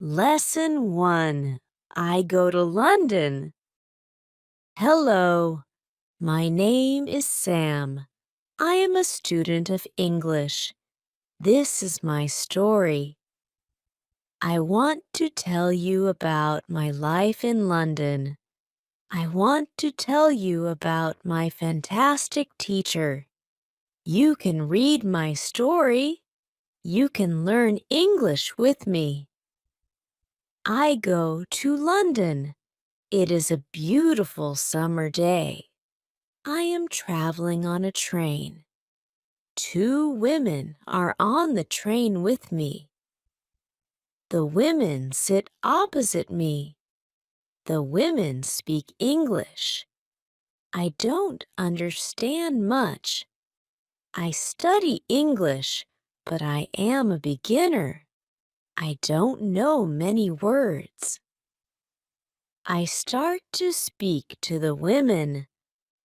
Lesson 1. I go to London. Hello, my name is Sam. I am a student of English. This is my story. I want to tell you about my life in London. I want to tell you about my fantastic teacher. You can read my story. You can learn English with me. I go to London. It is a beautiful summer day. I am traveling on a train. Two women are on the train with me. The women sit opposite me. The women speak English. I don't understand much. I study English, but I am a beginner. I don't know many words. I start to speak to the women.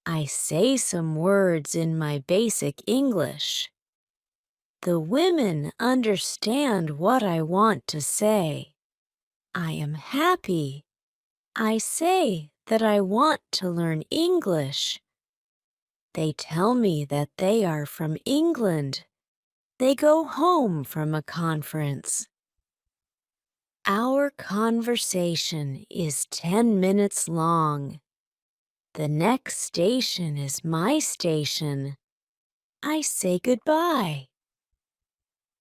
I say some words in my basic English. The women understand what I want to say. I am happy. I say that I want to learn English. They tell me that they are from England. They go home from a conference. Our conversation is 10 minutes long. The next station is my station. I say goodbye.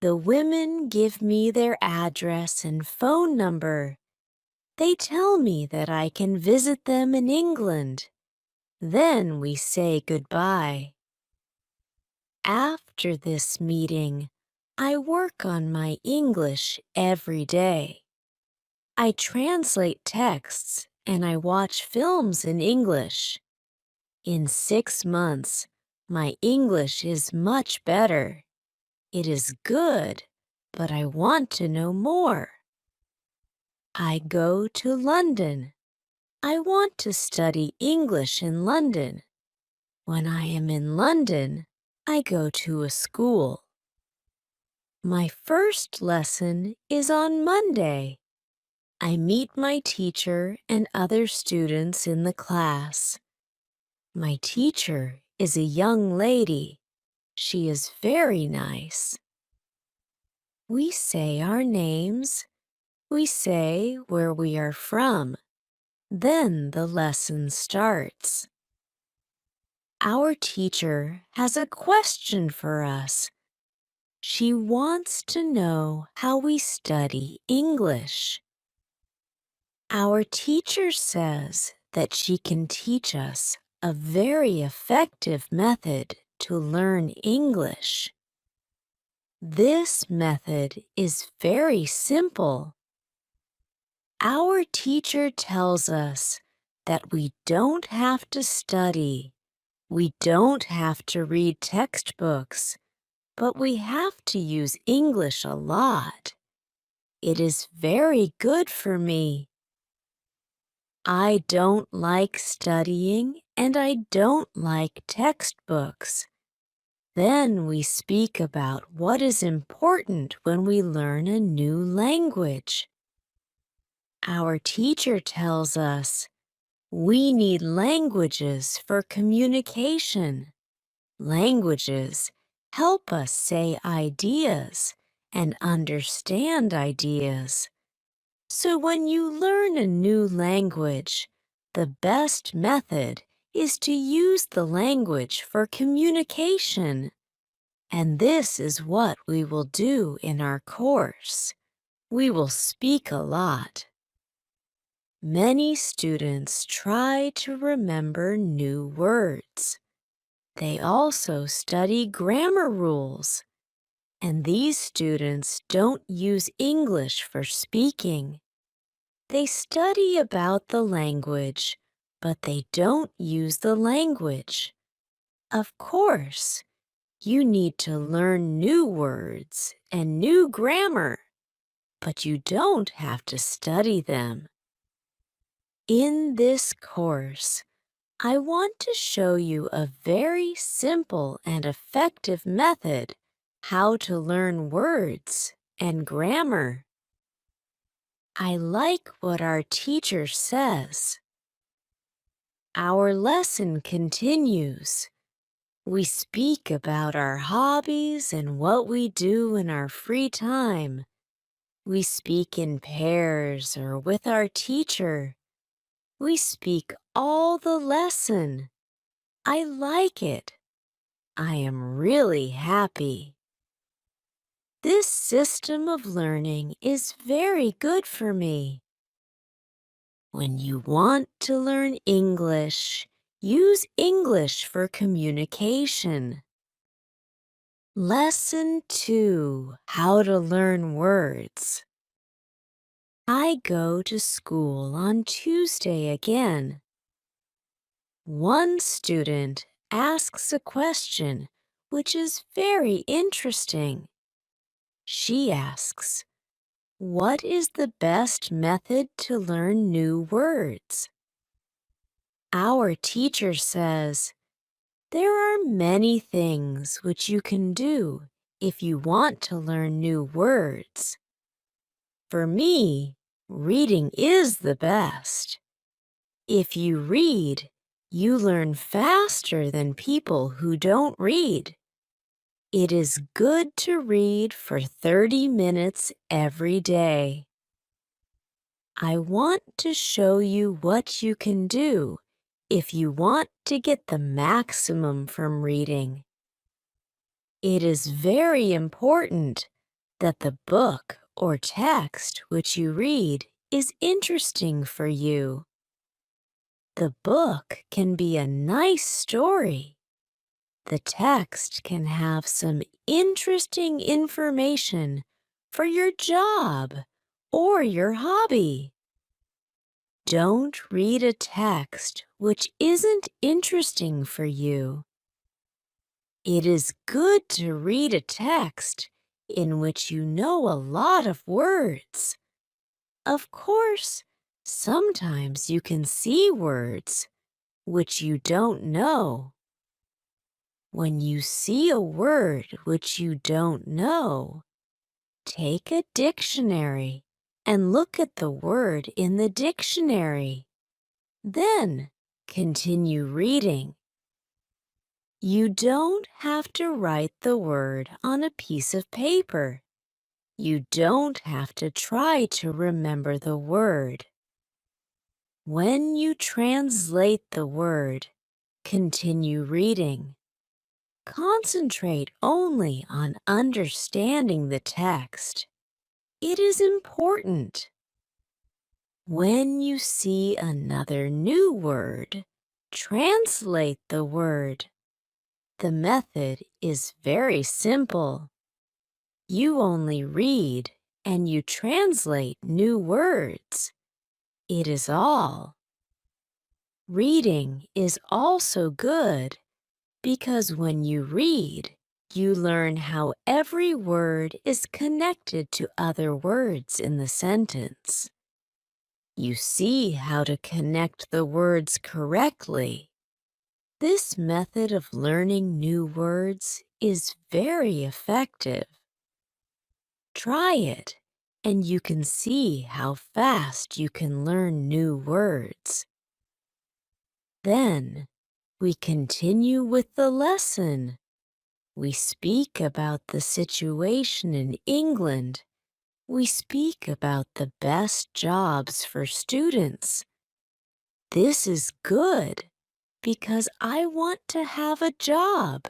The women give me their address and phone number. They tell me that I can visit them in England. Then we say goodbye. After this meeting, I work on my English every day. I translate texts and I watch films in English. In 6 months, my English is much better. It is good, but I want to know more. I go to London. I want to study English in London. When I am in London, I go to a school. My first lesson is on Monday. I meet my teacher and other students in the class. My teacher is a young lady. She is very nice. We say our names. We say where we are from. Then the lesson starts. Our teacher has a question for us. She wants to know how we study English. Our teacher says that she can teach us a very effective method to learn English. This method is very simple. Our teacher tells us that we don't have to study. We don't have to read textbooks, but we have to use English a lot. It is very good for me. I don't like studying and I don't like textbooks. Then we speak about what is important when we learn a new language. Our teacher tells us we need languages for communication. Languages help us say ideas and understand ideas. So when you learn a new language, the best method is to use the language for communication. And this is what we will do in our course. We will speak a lot. Many students try to remember new words. They also study grammar rules. And these students don't use English for speaking. They study about the language, but they don't use the language. Of course, you need to learn new words and new grammar, but you don't have to study them. In this course, I want to show you a very simple and effective method how to learn words and grammar. I like what our teacher says. Our lesson continues. We speak about our hobbies and what we do in our free time. We speak in pairs or with our teacher. We speak all the lesson. I like it. I am really happy. This system of learning is very good for me. When you want to learn English, use English for communication. Lesson 2: How to Learn Words. I go to school on Tuesday again. One student asks a question which is very interesting. She asks, "What is the best method to learn new words?" Our teacher says, "There are many things which you can do if you want to learn new words. For me, reading is the best. If you read, you learn faster than people who don't read. It is good to read for 30 minutes every day." I want to show you what you can do if you want to get the maximum from reading. It is very important that the book or text which you read is interesting for you. The book can be a nice story. The text can have some interesting information for your job or your hobby. Don't read a text which isn't interesting for you. It is good to read a text in which you know a lot of words. Of course, sometimes you can see words which you don't know. When you see a word which you don't know, take a dictionary and look at the word in the dictionary. Then continue reading. You don't have to write the word on a piece of paper. You don't have to try to remember the word. When you translate the word, continue reading. Concentrate only on understanding the text. It is important. When you see another new word, translate the word. The method is very simple. You only read and you translate new words. It is all. Reading is also good because when you read, you learn how every word is connected to other words in the sentence. You see how to connect the words correctly. This method of learning new words is very effective. Try it, and you can see how fast you can learn new words. Then, we continue with the lesson. We speak about the situation in England. We speak about the best jobs for students. This is good because I want to have a job.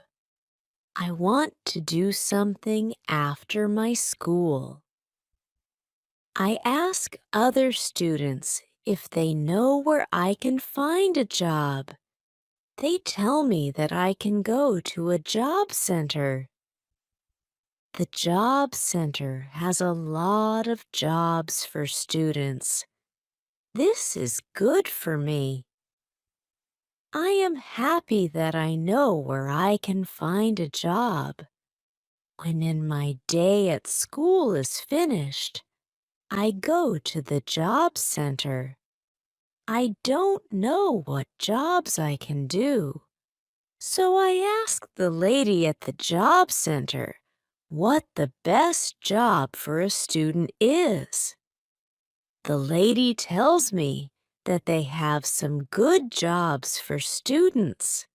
I want to do something after my school. I ask other students if they know where I can find a job. They tell me that I can go to a job center. The job center has a lot of jobs for students. This is good for me. I am happy that I know where I can find a job. When my day at school is finished, I go to the job center. I don't know what jobs I can do, so I ask the lady at the job center what the best job for a student is. The lady tells me that they have some good jobs for students.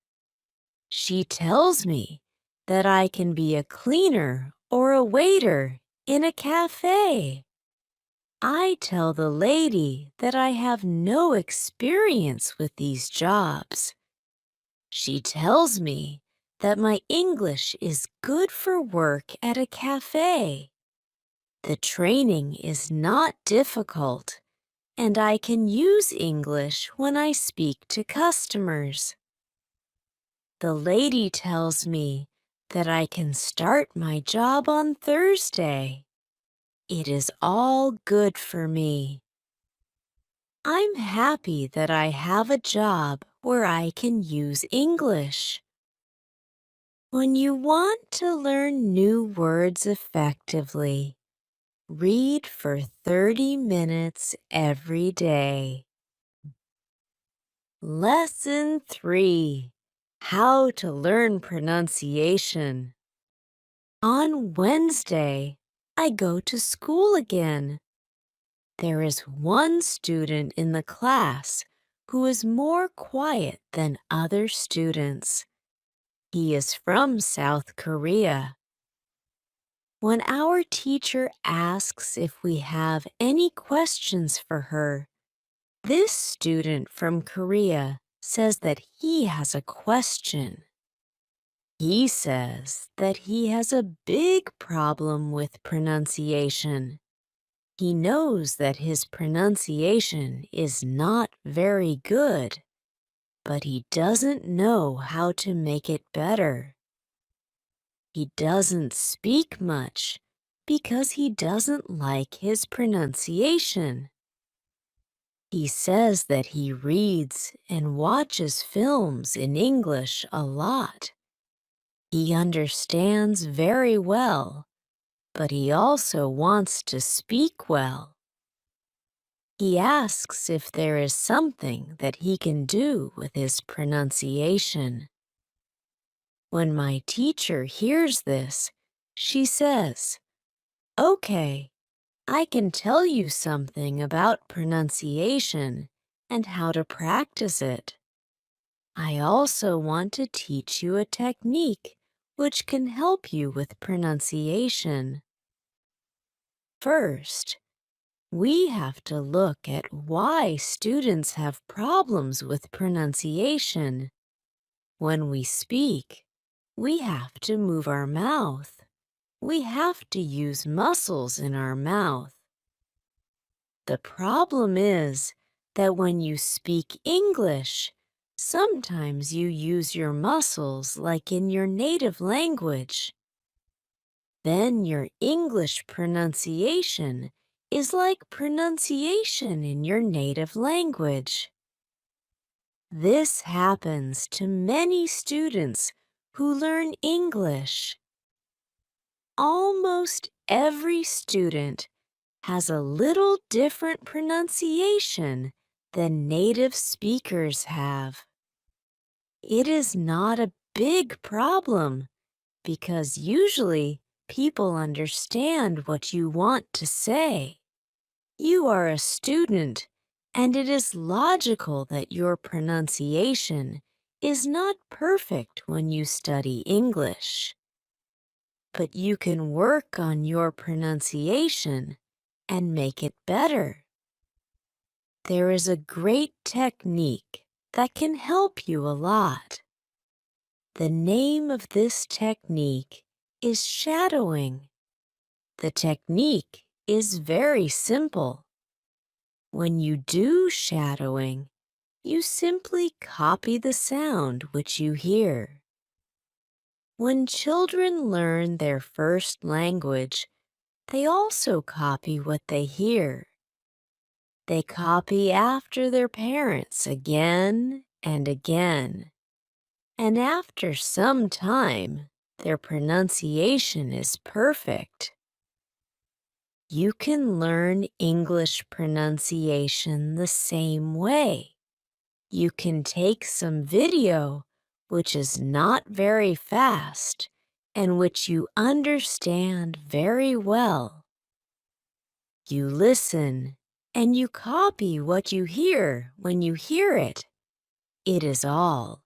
She tells me that I can be a cleaner or a waiter in a cafe. I tell the lady that I have no experience with these jobs. She tells me that my English is good for work at a cafe. The training is not difficult, and I can use English when I speak to customers. The lady tells me that I can start my job on Thursday. It is all good for me. I'm happy that I have a job where I can use English. When you want to learn new words effectively, read for 30 minutes every day. Lesson 3. How to learn pronunciation. On Wednesday, I go to school again. There is one student in the class who is more quiet than other students. He is from South Korea. When our teacher asks if we have any questions for her, this student from Korea says that he has a question. He says that he has a big problem with pronunciation. He knows that his pronunciation is not very good, but he doesn't know how to make it better. He doesn't speak much because he doesn't like his pronunciation. He says that he reads and watches films in English a lot. He understands very well, but he also wants to speak well. He asks if there is something that he can do with his pronunciation. When my teacher hears this, she says, "Okay, I can tell you something about pronunciation and how to practice it. I also want to teach you a technique which can help you with pronunciation. First, we have to look at why students have problems with pronunciation. When we speak, we have to move our mouth. We have to use muscles in our mouth. The problem is that when you speak English, sometimes you use your muscles like in your native language. Then your English pronunciation is like pronunciation in your native language. This happens to many students who learn English. Almost every student has a little different pronunciation than native speakers have. It is not a big problem because usually people understand what you want to say. You are a student, and it is logical that your pronunciation is not perfect when you study English. But you can work on your pronunciation and make it better. There is a great technique that can help you a lot. The name of this technique is shadowing. The technique is very simple. When you do shadowing, you simply copy the sound which you hear. When children learn their first language, they also copy what they hear. They copy after their parents again and again. And after some time, their pronunciation is perfect. You can learn English pronunciation the same way. You can take some video which is not very fast and which you understand very well. You listen and you copy what you hear when you hear it. It is all.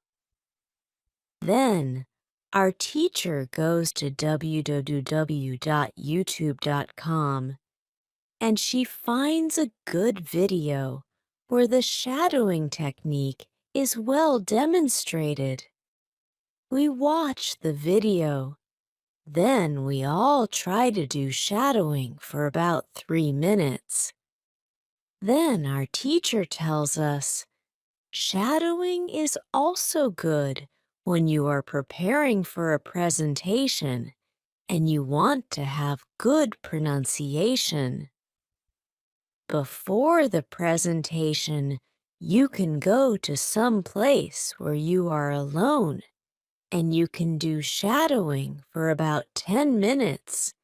Then, our teacher goes to www.youtube.com and she finds a good video where the shadowing technique is well demonstrated. We watch the video. Then we all try to do shadowing for about 3 minutes. Then our teacher tells us, shadowing is also good when you are preparing for a presentation and you want to have good pronunciation. Before the presentation, you can go to some place where you are alone and you can do shadowing for about 10 minutes.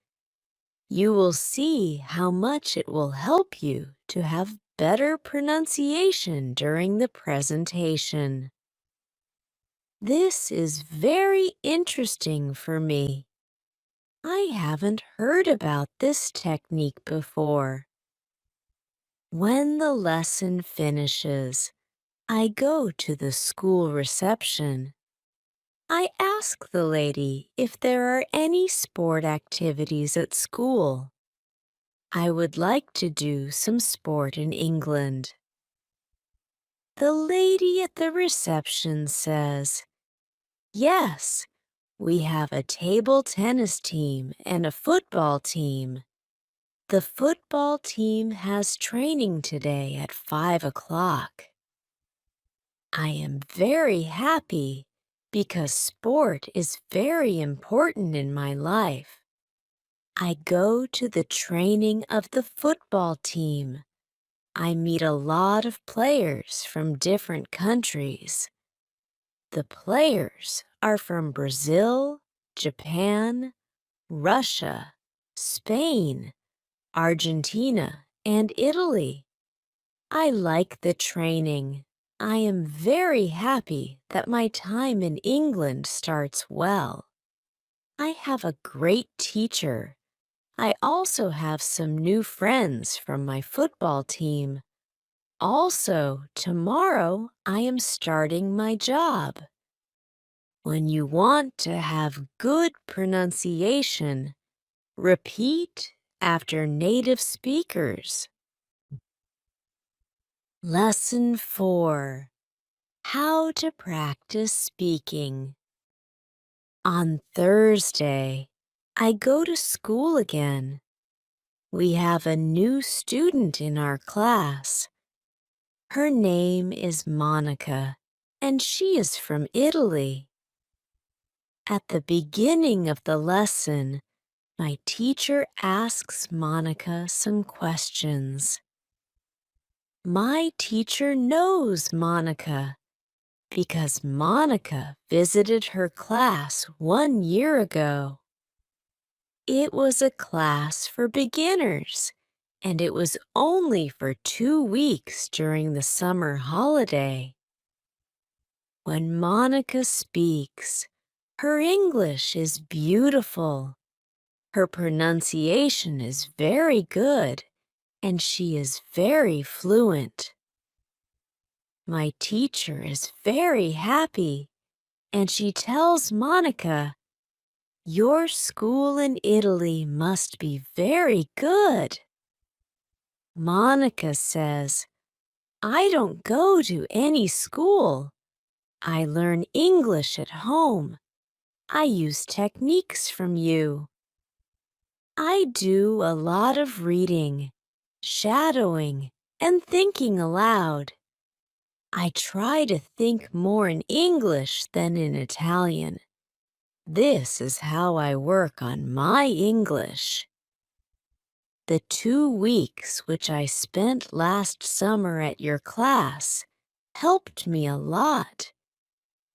You will see how much it will help you to have better pronunciation during the presentation. This is very interesting for me. I haven't heard about this technique before. When the lesson finishes, I go to the school reception. I ask the lady if there are any sport activities at school. I would like to do some sport in England. The lady at the reception says, yes, we have a table tennis team and a football team. The football team has training today at 5 o'clock. I am very happy because sport is very important in my life. I go to the training of the football team. I meet a lot of players from different countries. The players are from Brazil, Japan, Russia, Spain, Argentina, and Italy. I like the training. I am very happy that my time in England starts well. I have a great teacher. I also have some new friends from my football team. Also, tomorrow I am starting my job. When you want to have good pronunciation, repeat after native speakers. Lesson 4. How to practice speaking. On Thursday, I go to school again. We have a new student in our class. Her name is Monica, and she is from Italy. At the beginning of the lesson, my teacher asks Monica some questions. My teacher knows Monica because Monica visited her class 1 year ago. It was a class for beginners, and it was only for 2 weeks during the summer holiday. When Monica speaks, her English is beautiful. Her pronunciation is very good, and she is very fluent. My teacher is very happy, and she tells Monica, your school in Italy must be very good. Monica says, I don't go to any school. I learn English at home. I use techniques from you. I do a lot of reading, shadowing, and thinking aloud. I try to think more in English than in Italian. This is how I work on my English. The 2 weeks which I spent last summer at your class helped me a lot.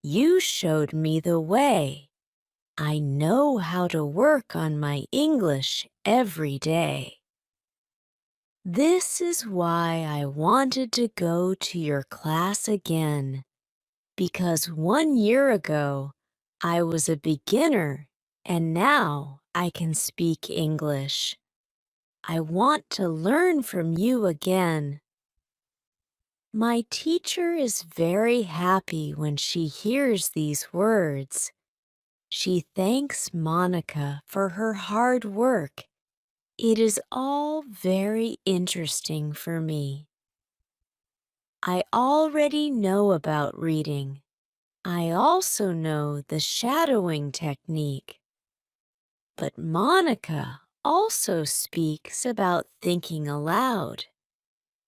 You showed me the way. I know how to work on my English every day. This is why I wanted to go to your class again, because 1 year ago I was a beginner and now I can speak English. I want to learn from you again. My teacher is very happy when she hears these words. She thanks Monica for her hard work. It is all very interesting for me. I already know about reading. I also know the shadowing technique. But Monica also speaks about thinking aloud.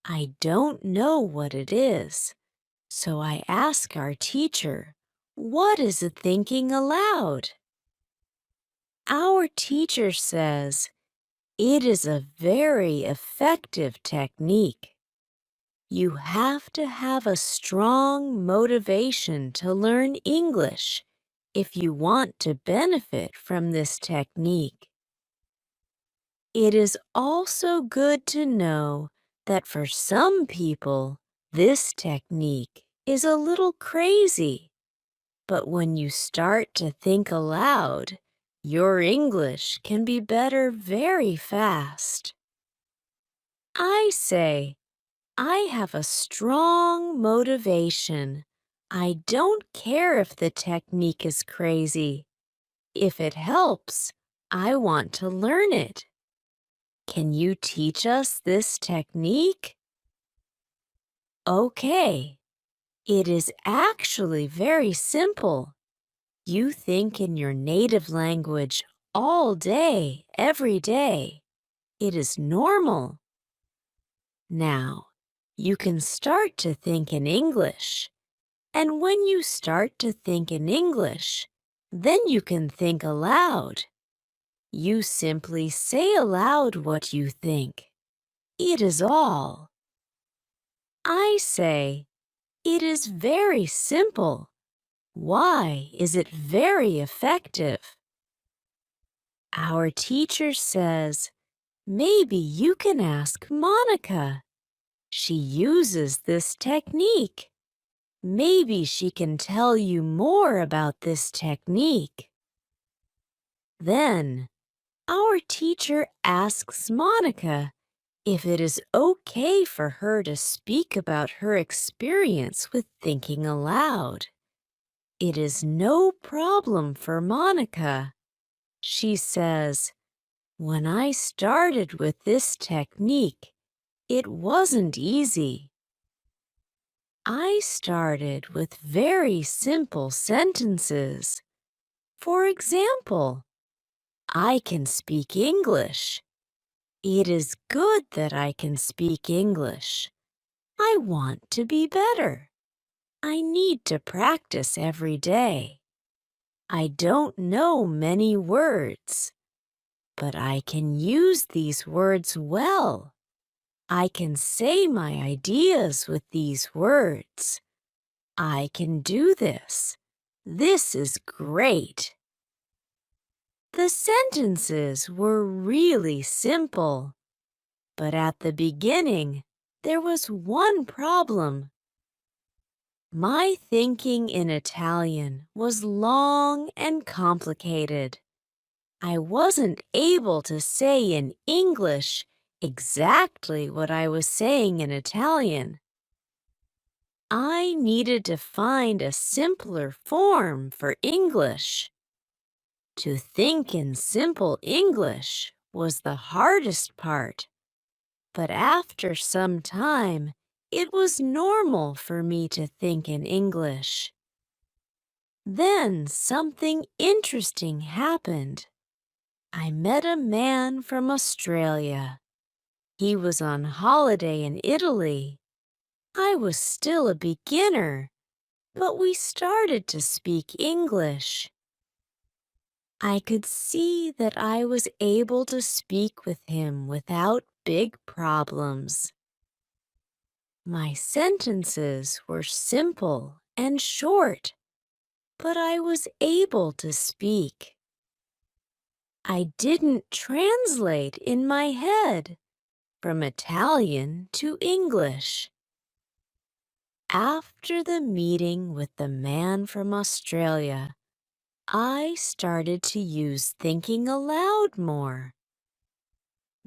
I don't know what it is, so I ask our teacher, what is a thinking aloud? Our teacher says it is a very effective technique. You have to have a strong motivation to learn English if you want to benefit from this technique. It is also good to know that for some people, this technique is a little crazy. But when you start to think aloud, your English can be better very fast. I say, I have a strong motivation. I don't care if the technique is crazy. If it helps, I want to learn it. Can you teach us this technique? Okay. It is actually very simple. You think in your native language all day, every day. It is normal. Now, you can start to think in English. And when you start to think in English, then you can think aloud. You simply say aloud what you think. It is all. I say, it is very simple. Why is it very effective? Our teacher says, maybe you can ask Monica. She uses this technique. Maybe she can tell you more about this technique. Then, our teacher asks Monica if it is okay for her to speak about her experience with thinking aloud. It is no problem for Monica. She says, when I started with this technique, it wasn't easy. I started with very simple sentences. For example, I can speak English. It is good that I can speak English. I want to be better. I need to practice every day. I don't know many words, but I can use these words well. I can say my ideas with these words. I can do this. This is great. The sentences were really simple, but at the beginning, there was one problem. My thinking in Italian was long and complicated. I wasn't able to say in English exactly what I was saying in Italian. I needed to find a simpler form for English. To think in simple English was the hardest part, but after some time, it was normal for me to think in English. Then something interesting happened. I met a man from Australia. He was on holiday in Italy. I was still a beginner, but we started to speak English. I could see that I was able to speak with him without big problems. My sentences were simple and short, but I was able to speak. I didn't translate in my head from Italian to English. After the meeting with the man from Australia, I started to use thinking aloud more.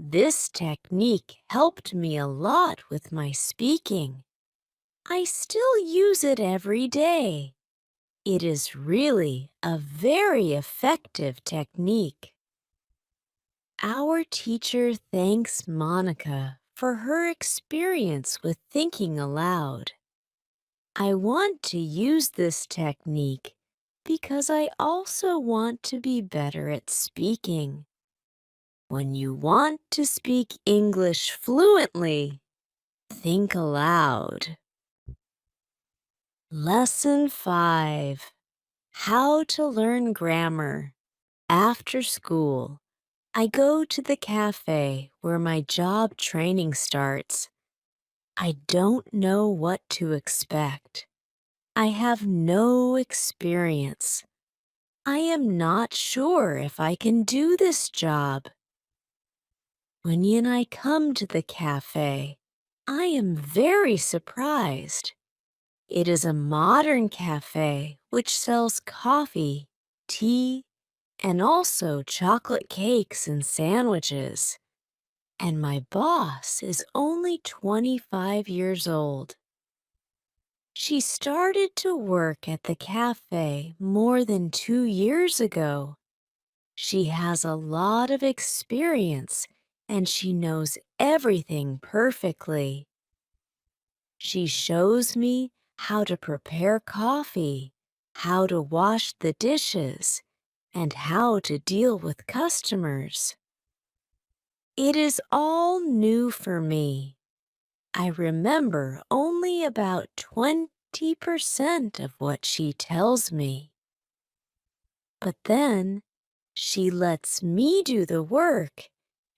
This technique helped me a lot with my speaking. I still use it every day. It is really a very effective technique. Our teacher thanks Monica for her experience with thinking aloud. I want to use this technique because I also want to be better at speaking. When you want to speak English fluently, think aloud. Lesson 5. How to learn grammar. After school, I go to the cafe where my job training starts. I don't know what to expect. I have no experience. I am not sure if I can do this job. When Yi and I come to the cafe, I am very surprised. It is a modern cafe which sells coffee, tea, and also chocolate cakes and sandwiches. And my boss is only 25 years old. She started to work at the cafe more than 2 years ago. She has a lot of experience and she knows everything perfectly. She shows me how to prepare coffee, how to wash the dishes, and how to deal with customers. It is all new for me. I remember only about 20% of what she tells me. But then she lets me do the work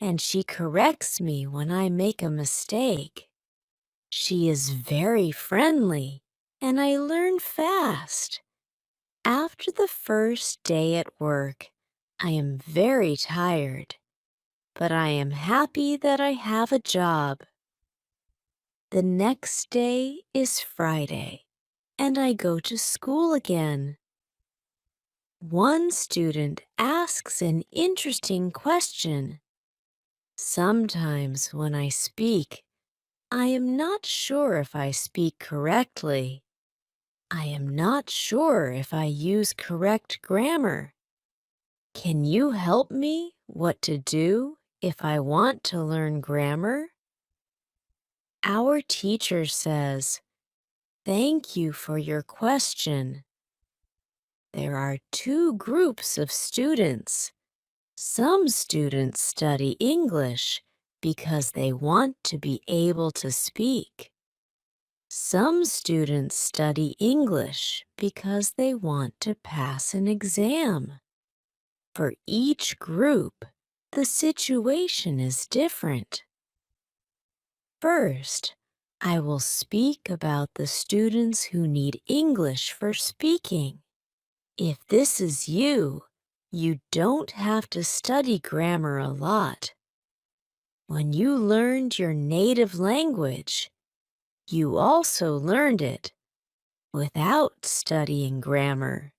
and she corrects me when I make a mistake. She is very friendly and I learn fast. After the first day at work, I am very tired, but I am happy that I have a job. The next day is Friday, and I go to school again. One student asks an interesting question. Sometimes when I speak, I am not sure if I speak correctly. I am not sure if I use correct grammar. Can you help me what to do if I want to learn grammar? Our teacher says, "Thank you for your question." There are two groups of students. Some students study English because they want to be able to speak. Some students study English because they want to pass an exam. For each group, the situation is different. First, I will speak about the students who need English for speaking. If this is you, you don't have to study grammar a lot. When you learned your native language, you also learned it without studying grammar.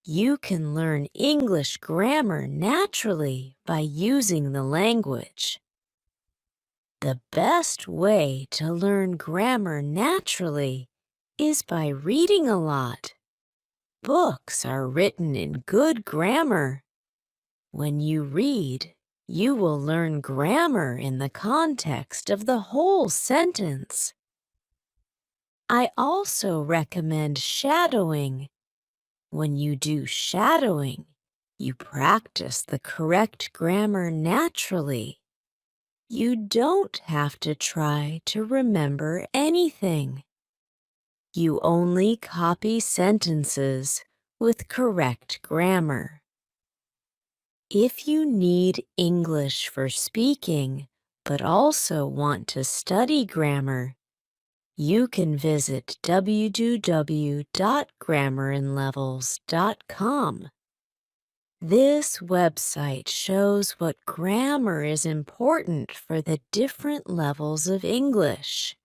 You can learn English grammar naturally by using the language. The best way to learn grammar naturally is by reading a lot. Books are written in good grammar. When you read, you will learn grammar in the context of the whole sentence. I also recommend shadowing. When you do shadowing, you practice the correct grammar naturally. You don't have to try to remember anything. You only copy sentences with correct grammar. If you need English for speaking, but also want to study grammar, you can visit www.grammarinlevels.com. This website shows what grammar is important for the different levels of English.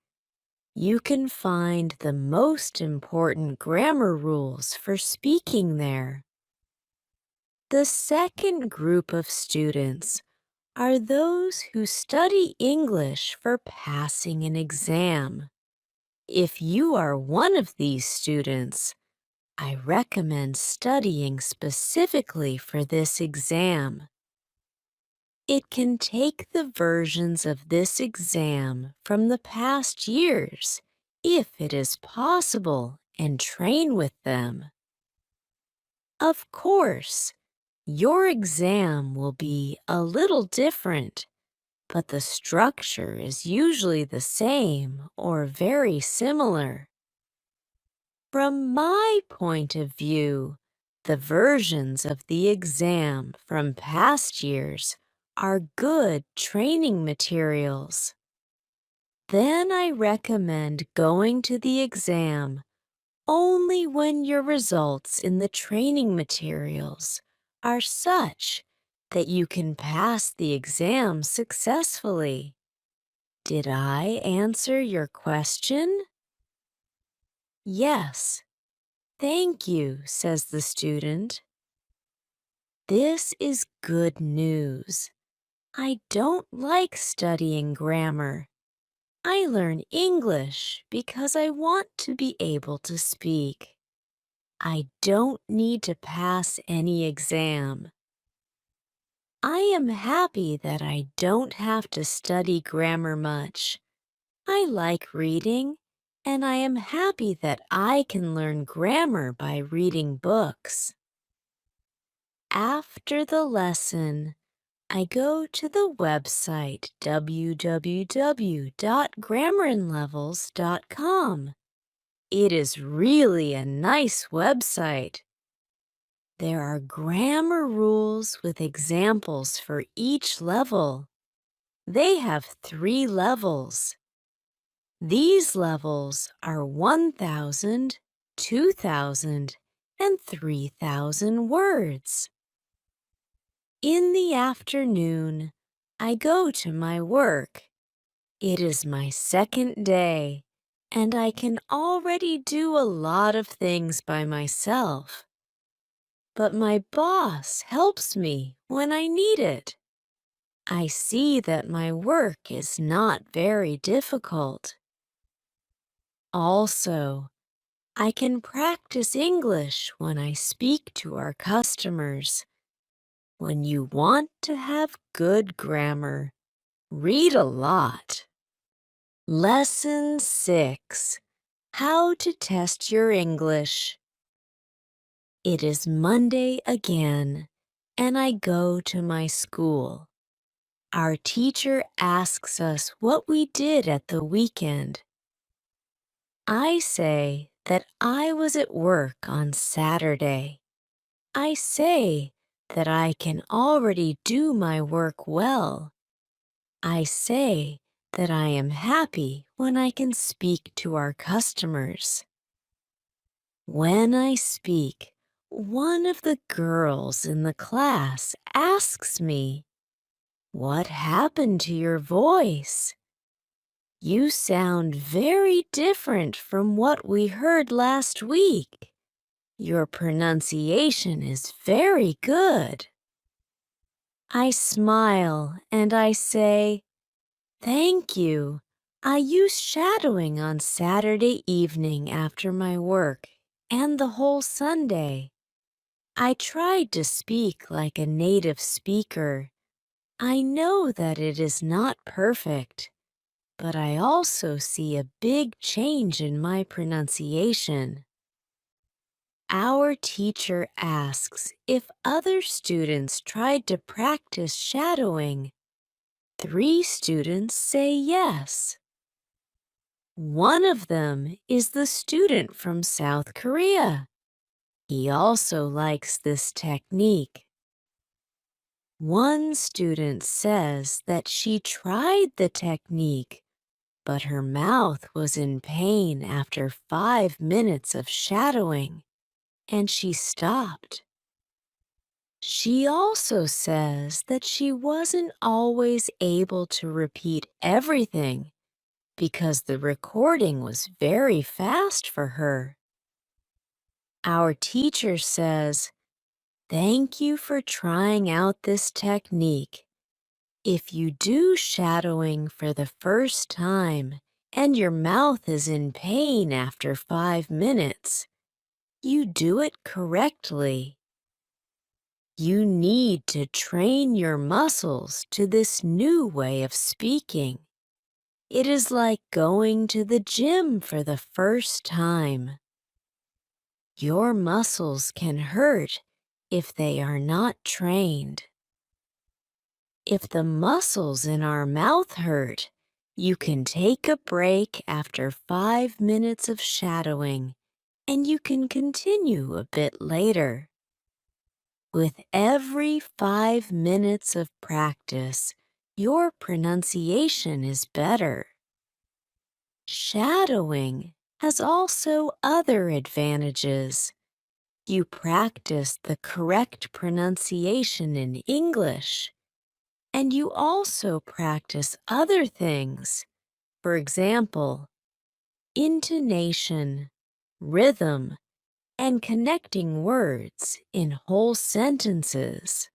You can find the most important grammar rules for speaking there. The second group of students are those who study English for passing an exam. If you are one of these students, I recommend studying specifically for this exam. It can take the versions of this exam from the past years, if it is possible, and train with them. Of course, your exam will be a little different, but the structure is usually the same or very similar. From my point of view, the versions of the exam from past years are good training materials. Then I recommend going to the exam only when your results in the training materials are such that you can pass the exam successfully. Did I answer your question? Yes. Thank you, says the student. This is good news. I don't like studying grammar. I learn English because I want to be able to speak. I don't need to pass any exam. I am happy that I don't have to study grammar much. I like reading, and I am happy that I can learn grammar by reading books. After the lesson, I go to the website www.grammarinlevels.com. It is really a nice website. There are grammar rules with examples for each level. They have 3 levels. These levels are 1,000, 2,000, and 3,000 words. In the afternoon, I go to my work. It is my second day, and I can already do a lot of things by myself. But my boss helps me when I need it. I see that my work is not very difficult. Also, I can practice English when I speak to our customers. When you want to have good grammar, read a lot. Lesson 6. How to test your English. It is Monday again, and I go to my school. Our teacher asks us what we did at the weekend. I say that I was at work on Saturday. I say that I can already do my work well. I say that I am happy when I can speak to our customers. When I speak, one of the girls in the class asks me, "What happened to your voice? You sound very different from what we heard last week. Your pronunciation is very good." I smile and I say, "Thank you. I used shadowing on Saturday evening after my work and the whole Sunday. I tried to speak like a native speaker. I know that it is not perfect, but I also see a big change in my pronunciation." Our teacher asks if other students tried to practice shadowing. 3 students say yes. One of them is the student from South Korea. He also likes this technique. One student says that she tried the technique, but her mouth was in pain after 5 minutes of shadowing, and she stopped. She also says that she wasn't always able to repeat everything because the recording was very fast for her. Our teacher says, "Thank you for trying out this technique. If you do shadowing for the first time and your mouth is in pain after 5 minutes, you do it correctly. You need to train your muscles to this new way of speaking. It is like going to the gym for the first time. Your muscles can hurt if they are not trained. If the muscles in our mouth hurt, you can take a break after 5 minutes of shadowing, and you can continue a bit later. With every 5 minutes of practice, your pronunciation is better. Shadowing has also other advantages. You practice the correct pronunciation in English, and you also practice other things. For example, intonation, rhythm, and connecting words in whole sentences.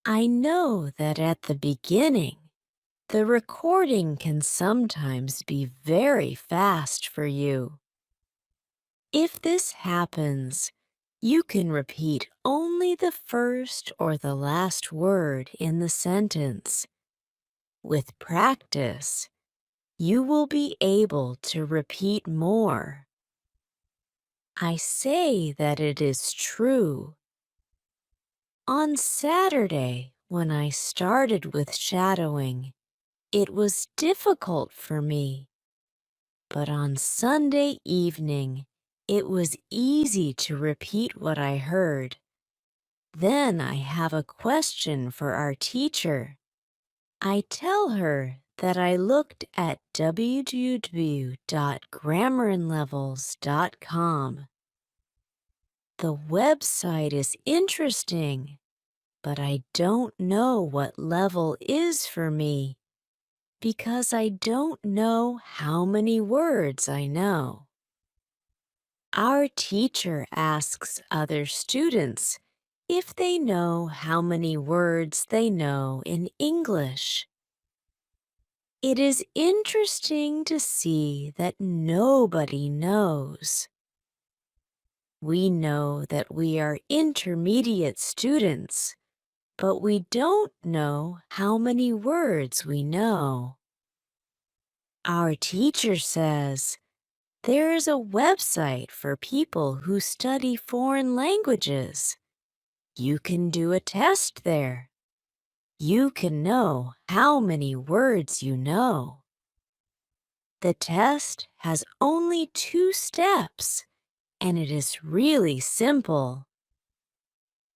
I know that at the beginning, the recording can sometimes be very fast for you. If this happens, you can repeat only the first or the last word in the sentence. With practice, you will be able to repeat more. I say that it is true. On Saturday, when I started with shadowing, it was difficult for me. But on Sunday evening, it was easy to repeat what I heard. Then I have a question for our teacher. I tell her that I looked at www.grammarinlevels.com. The website is interesting, but I don't know what level is for me because I don't know how many words I know. Our teacher asks other students if they know how many words they know in English. It is interesting to see that nobody knows. We know that we are intermediate students, but we don't know how many words we know. Our teacher says there is a website for people who study foreign languages. You can do a test there. You can know how many words you know. The test has only 2 steps, and it is really simple.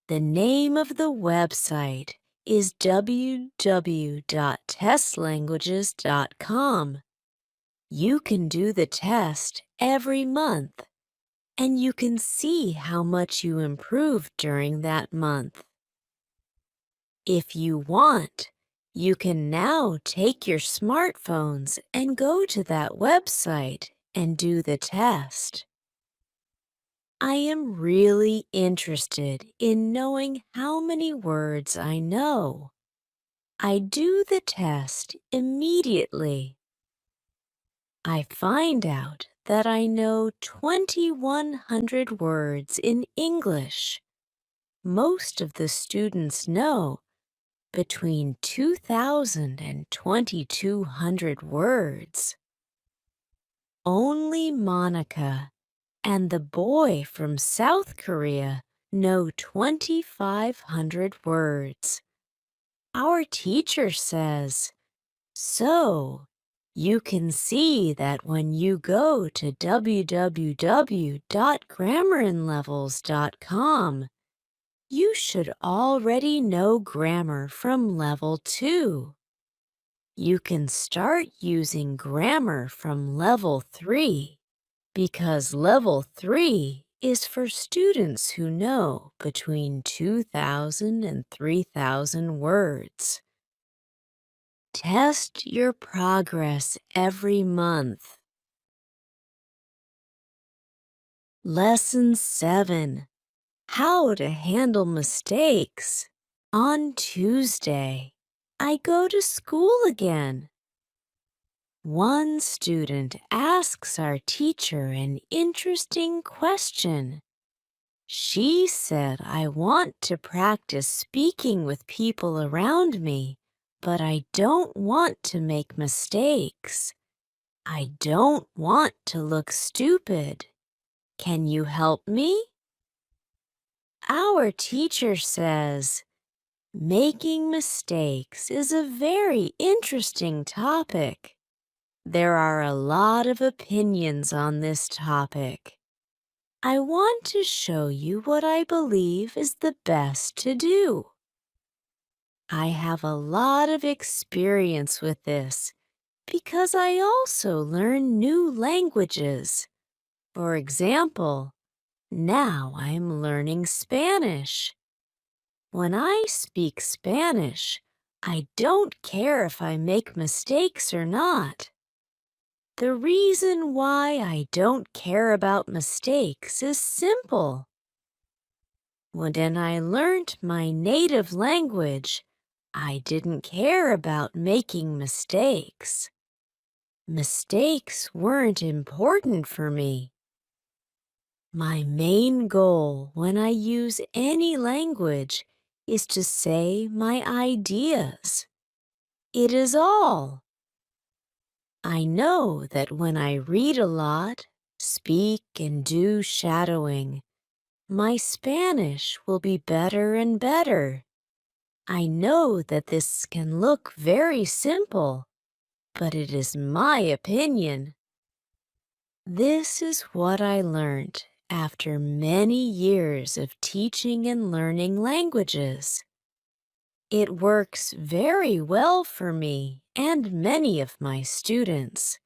The name of the website is www.testlanguages.com. You can do the test every month, and you can see how much you improved during that month. If you want, you can now take your smartphones and go to that website and do the test. I am really interested in knowing how many words I know. I do the test immediately. I find out that I know 2,100 words in English. Most of the students know between 2,000 and 2,200 words. Only Monica and the boy from South Korea know 2,500 words. Our teacher says, so you can see that when you go to www.grammarinlevels.com, you should already know grammar from level 2. You can start using grammar from level 3 because level 3 is for students who know between 2,000 and 3,000 words. Test your progress every month. Lesson 7. How to handle mistakes on Tuesday. I go to school again. One student asks our teacher an interesting question. She said I want to practice speaking with people around me, but I don't want to make mistakes. I don't want to look stupid. Can you help me? Our teacher says, making mistakes is a very interesting topic. There are a lot of opinions on this topic. I want to show you what I believe is the best to do. I have a lot of experience with this because I also learn new languages. For example, now I'm learning Spanish. When I speak Spanish, I don't care if I make mistakes or not. The reason why I don't care about mistakes is simple. When I learned my native language, I didn't care about making mistakes. Mistakes weren't important for me. My main goal when I use any language is to say my ideas. It is all. I know that when I read a lot, speak and do shadowing, my Spanish will be better and better. I know that this can look very simple, but it is my opinion. This is what I learned after many years of teaching and learning languages. It works very well for me and many of my students.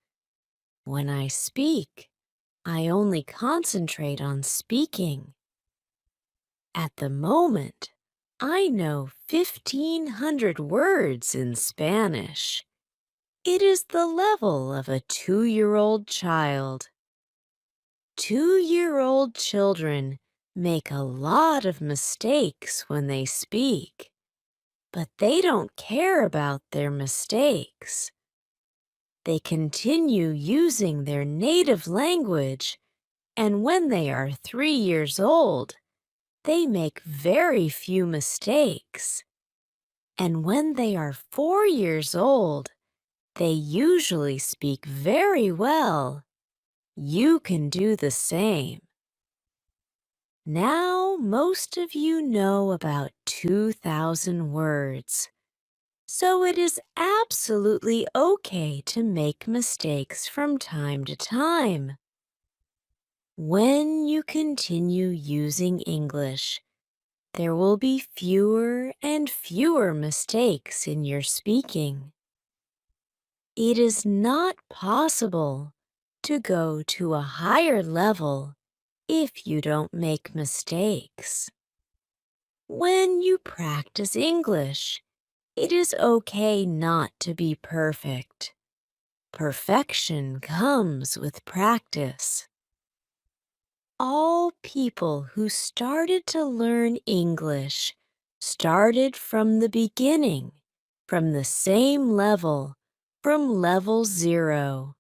When I speak, I only concentrate on speaking. At the moment, I know 1,500 words in Spanish. It is the level of a 2-year-old child. 2-year-old children make a lot of mistakes when they speak, but they don't care about their mistakes. They continue using their native language, and when they are 3 years old, they make very few mistakes. And when they are 4 years old, they usually speak very well. You can do the same. Now, most of you know about 2,000 words, so it is absolutely okay to make mistakes from time to time. When you continue using English, there will be fewer and fewer mistakes in your speaking. It is not possible to go to a higher level if you don't make mistakes. When you practice English, it is okay not to be perfect. Perfection comes with practice. All people who started to learn English started from the beginning, from the same level, from level 0.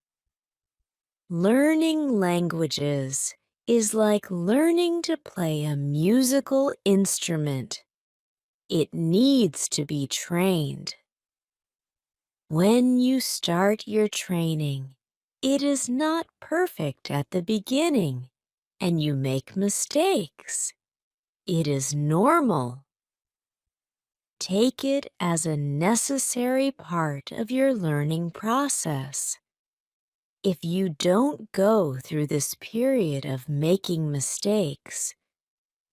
Learning languages is like learning to play a musical instrument. It needs to be trained. When you start your training, it is not perfect at the beginning, and you make mistakes. It is normal. Take it as a necessary part of your learning process. If you don't go through this period of making mistakes,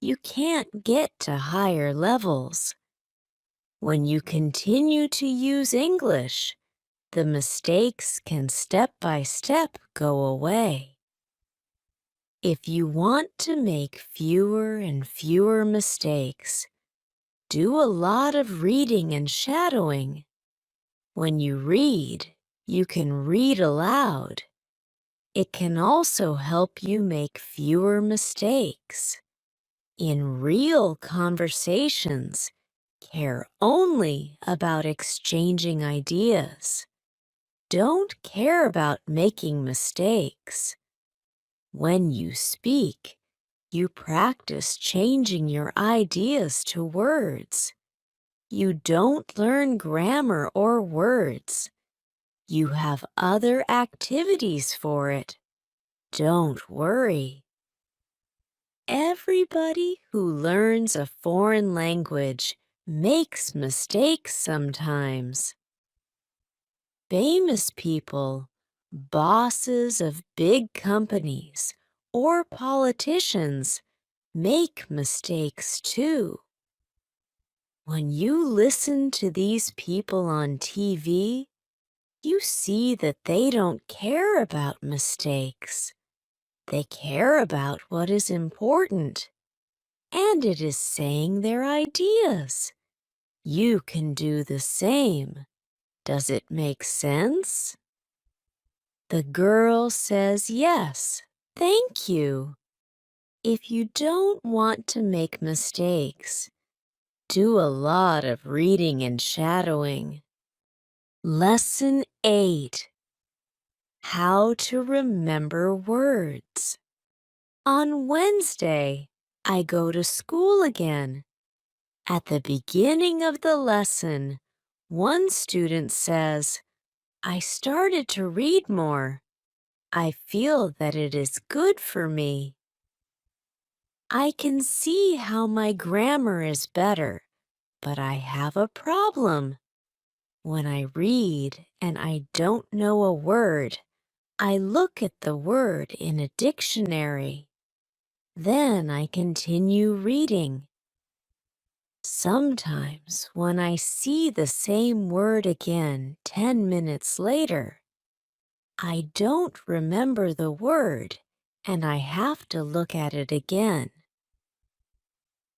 you can't get to higher levels. When you continue to use English, the mistakes can step by step go away. If you want to make fewer and fewer mistakes, do a lot of reading and shadowing. When you read, you can read aloud. It can also help you make fewer mistakes. In real conversations, Care only about exchanging ideas. Don't care about making mistakes. When you speak, you practice changing your ideas to words. You don't learn grammar or words. You have other activities for it. Don't worry. Everybody who learns a foreign language makes mistakes sometimes. Famous people, bosses of big companies, or politicians make mistakes too. When you listen to these people on TV, you see that they don't care about mistakes. They care about what is important, and it is saying their ideas. You can do the same. Does it make sense? The girl says yes, thank you. If you don't want to make mistakes, do a lot of reading and shadowing. Lesson 8. How to remember words. On Wednesday, I go to school again. At the beginning of the lesson, one student says, I started to read more. I feel that it is good for me. I can see how my grammar is better, but I have a problem. When I read and I don't know a word, I look at the word in a dictionary. Then I continue reading. Sometimes when I see the same word again 10 minutes later, I don't remember the word and I have to look at it again.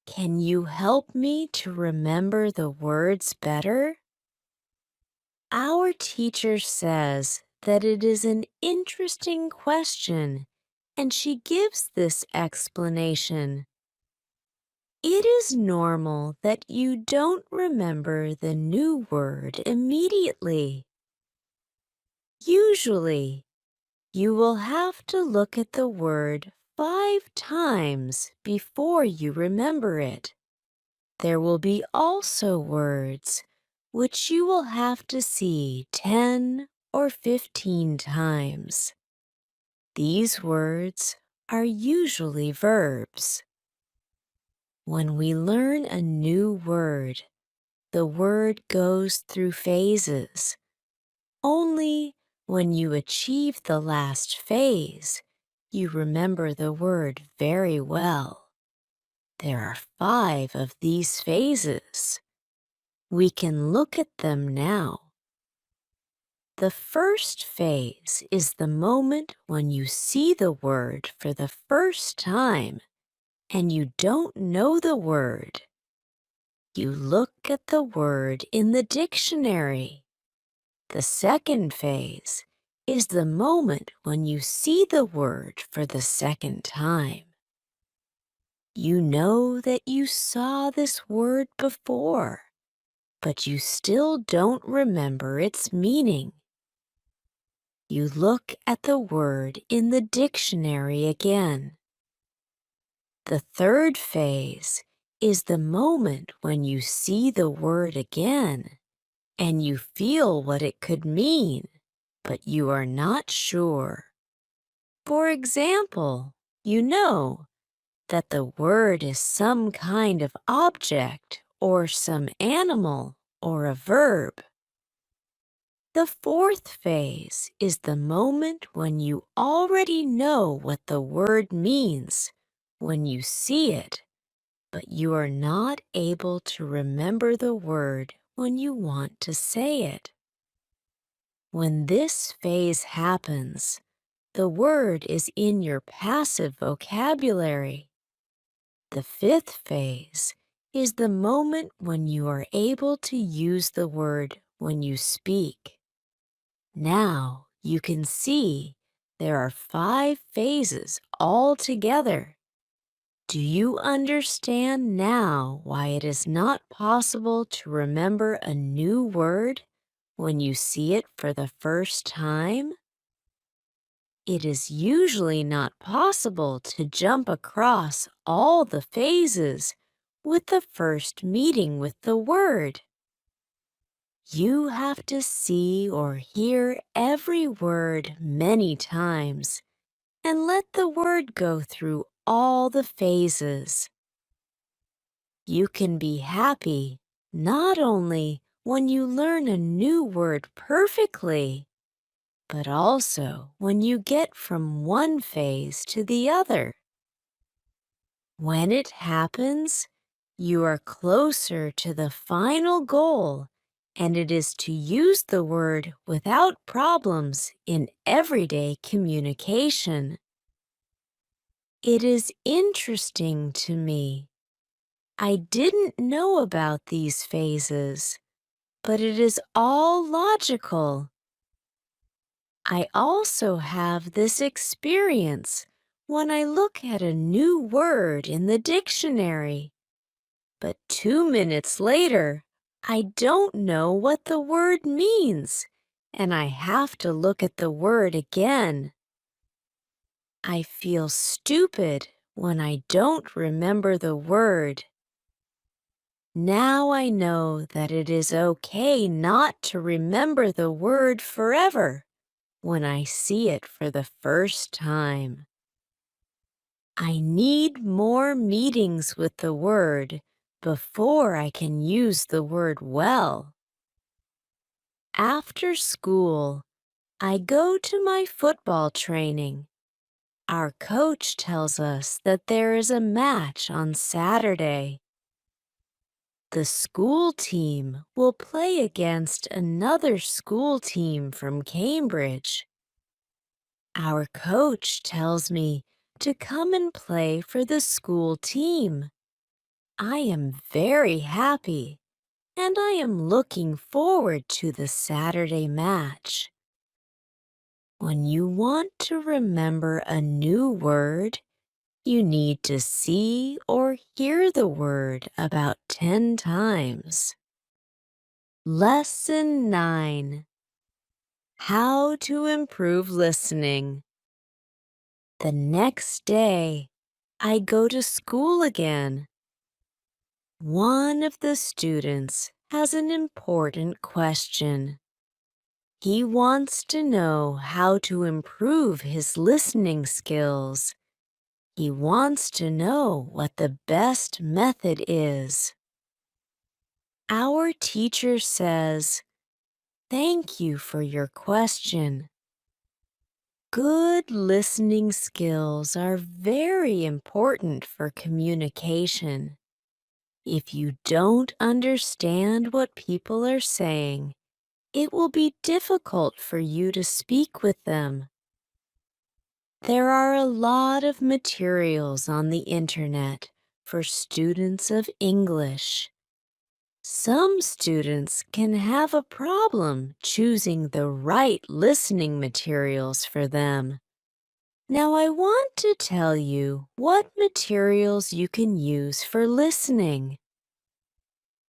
Can you help me to remember the words better? Our teacher says that it is an interesting question, and she gives this explanation. It is normal that you don't remember the new word immediately. Usually, you will have to look at the word 5 times before you remember it. There will be also words which you will have to see 10 or 15 times. These words are usually verbs. When we learn a new word, the word goes through phases. Only when you achieve the last phase, you remember the word very well. There are 5 of these phases. We can look at them now. The first phase is the moment when you see the word for the first time and you don't know the word. You look at the word in the dictionary. The second phase is the moment when you see the word for the second time. You know that you saw this word before, but you still don't remember its meaning. You look at the word in the dictionary again. The third phase is the moment when you see the word again and you feel what it could mean, but you are not sure. For example, you know that the word is some kind of object or some animal or a verb. The fourth phase is the moment when you already know what the word means when you see it, but you are not able to remember the word when you want to say it. When this phase happens, the word is in your passive vocabulary. The fifth phase is the moment when you are able to use the word when you speak. Now you can see there are 5 phases all together. Do you understand now why it is not possible to remember a new word when you see it for the first time? It is usually not possible to jump across all the phases with the first meeting with the word. You have to see or hear every word many times and let the word go through all the phases. You can be happy not only when you learn a new word perfectly, but also when you get from one phase to the other. When it happens, you are closer to the final goal, and it is to use the word without problems in everyday communication. It is interesting to me. I didn't know about these phases, but it is all logical. I also have this experience when I look at a new word in the dictionary, but 2 minutes later, I don't know what the word means, and I have to look at the word again. I feel stupid when I don't remember the word. Now I know that it is okay not to remember the word forever when I see it for the first time. I need more meetings with the word before I can use the word well. After school, I go to my football training. Our coach tells us that there is a match on Saturday. The school team will play against another school team from Cambridge. Our coach tells me to come and play for the school team. I am very happy, and I am looking forward to the Saturday match. When you want to remember a new word, you need to see or hear the word about 10 times. Lesson 9. How to improve listening. The next day, I go to school again. One of the students has an important question. He wants to know how to improve his listening skills. He wants to know what the best method is. Our teacher says, "Thank you for your question." Good listening skills are very important for communication. If you don't understand what people are saying, it will be difficult for you to speak with them. There are a lot of materials on the internet for students of English. Some students can have a problem choosing the right listening materials for them. Now I want to tell you what materials you can use for listening.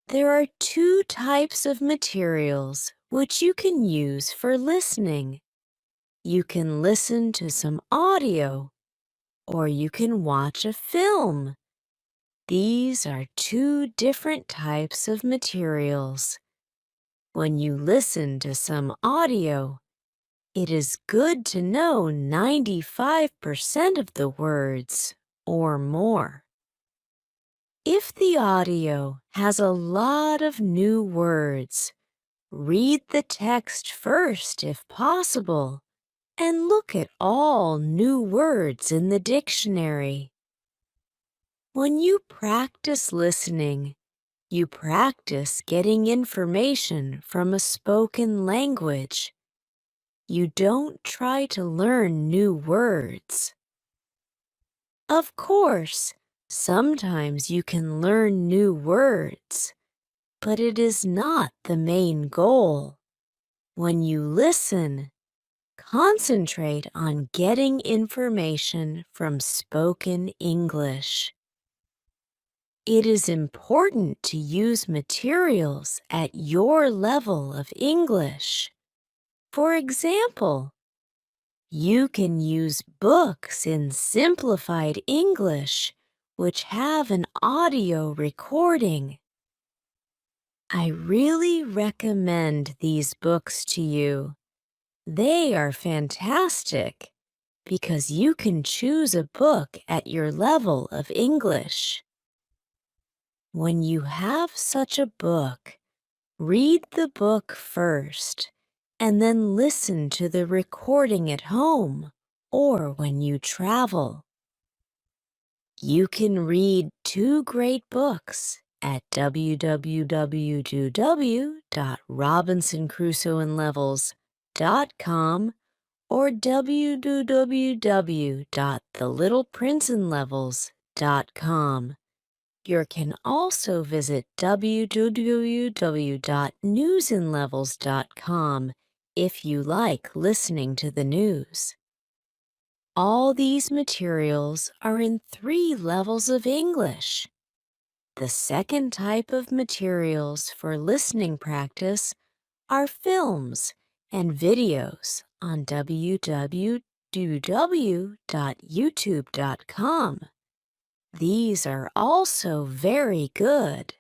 There are two types of materials which you can use for listening. You can listen to some audio, or you can watch a film. These are two different types of materials. When you listen to some audio, it is good to know 95% of the words or more. If the audio has a lot of new words, read the text first if possible, and look at all new words in the dictionary. When you practice listening, you practice getting information from a spoken language. You don't try to learn new words. Of course, sometimes you can learn new words, but it is not the main goal. When you listen, concentrate on getting information from spoken English. It is important to use materials at your level of English. For example, you can use books in simplified English, which have an audio recording. I really recommend these books to you. They are fantastic because you can choose a book at your level of English. When you have such a book, read the book first and then listen to the recording at home or when you travel. You can read two great books at www.robinsoncrusoeandlevels.com or www.thelittleprinceandlevels.com. You can also visit www.newsandlevels.com if you like listening to the news. All these materials are in 3 levels of English. The second type of materials for listening practice are films and videos on www.youtube.com. These are also very good.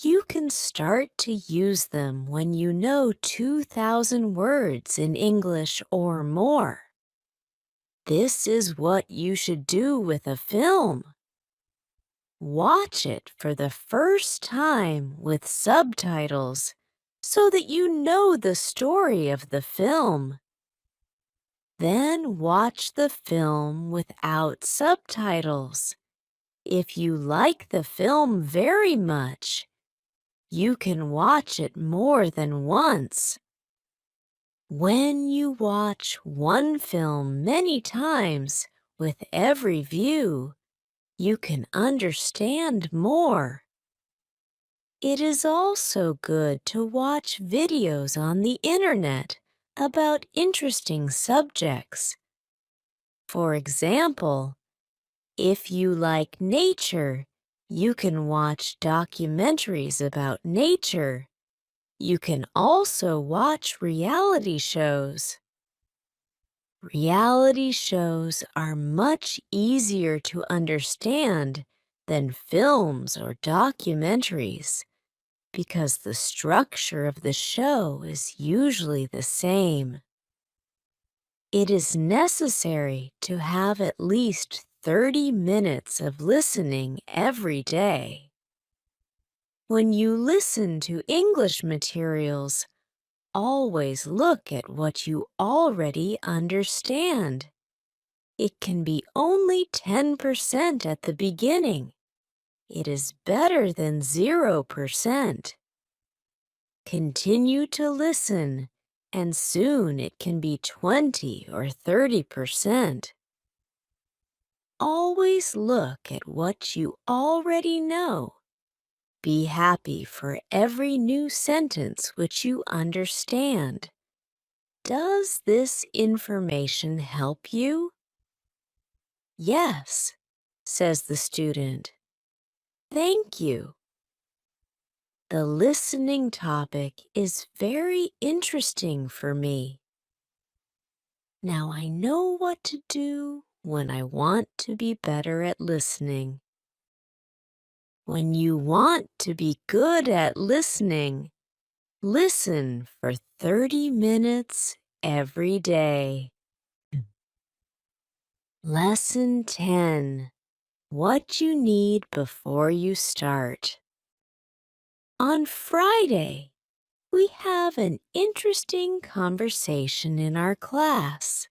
You can start to use them when you know 2,000 words in English or more. This is what you should do with a film. Watch it for the first time with subtitles so that you know the story of the film. Then watch the film without subtitles. If you like the film very much, you can watch it more than once. When you watch one film many times with every view, you can understand more. It is also good to watch videos on the internet about interesting subjects. For example, if you like nature, you can watch documentaries about nature. You can also watch reality shows. Reality shows are much easier to understand than films or documentaries because the structure of the show is usually the same. It is necessary to have at least 30 minutes of listening every day. When you listen to English materials, always look at what you already understand. It can be only 10% at the beginning. It is better than 0%. Continue to listen, and soon it can be 20 or 30%. Always look at what you already know. Be happy for every new sentence which you understand. Does this information help you? Yes, says the student. Thank you. The listening topic is very interesting for me. Now I know what to do when I want to be better at listening. When you want to be good at listening, listen for 30 minutes every day. Lesson 10. What you need before you start. On Friday, we have an interesting conversation in our class.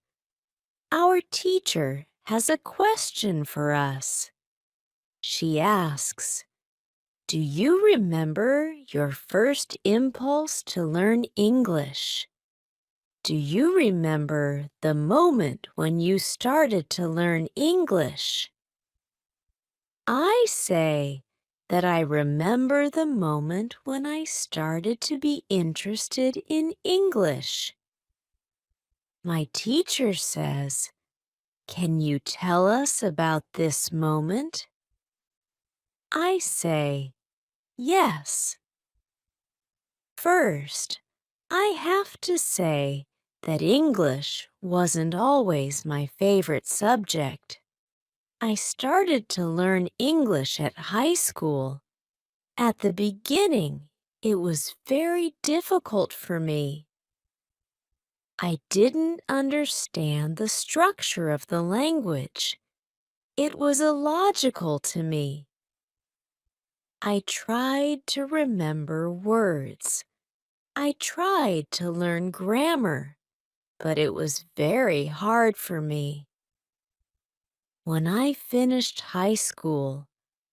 Our teacher has a question for us. She asks, "Do you remember your first impulse to learn English? Do you remember the moment when you started to learn English?" I say that I remember the moment when I started to be interested in English. My teacher says, "Can you tell us about this moment?" I say yes. First, I have to say that English wasn't always my favorite subject. I started to learn English at high school. At the beginning, it was very difficult for me. I didn't understand the structure of the language. It was illogical to me. I tried to remember words. I tried to learn grammar, but it was very hard for me. When I finished high school,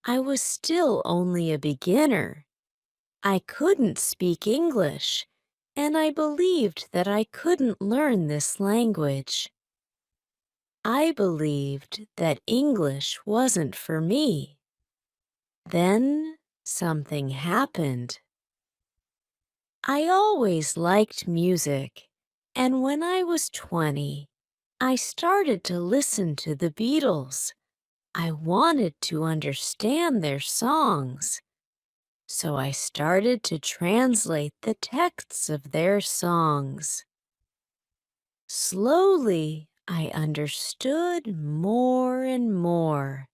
I was still only a beginner. I couldn't speak English, and I believed that I couldn't learn this language. I believed that English wasn't for me. Then something happened. I always liked music, and when I was 20, I started to listen to the Beatles. I wanted to understand their songs, so I started to translate the texts of their songs. Slowly, I understood more and more.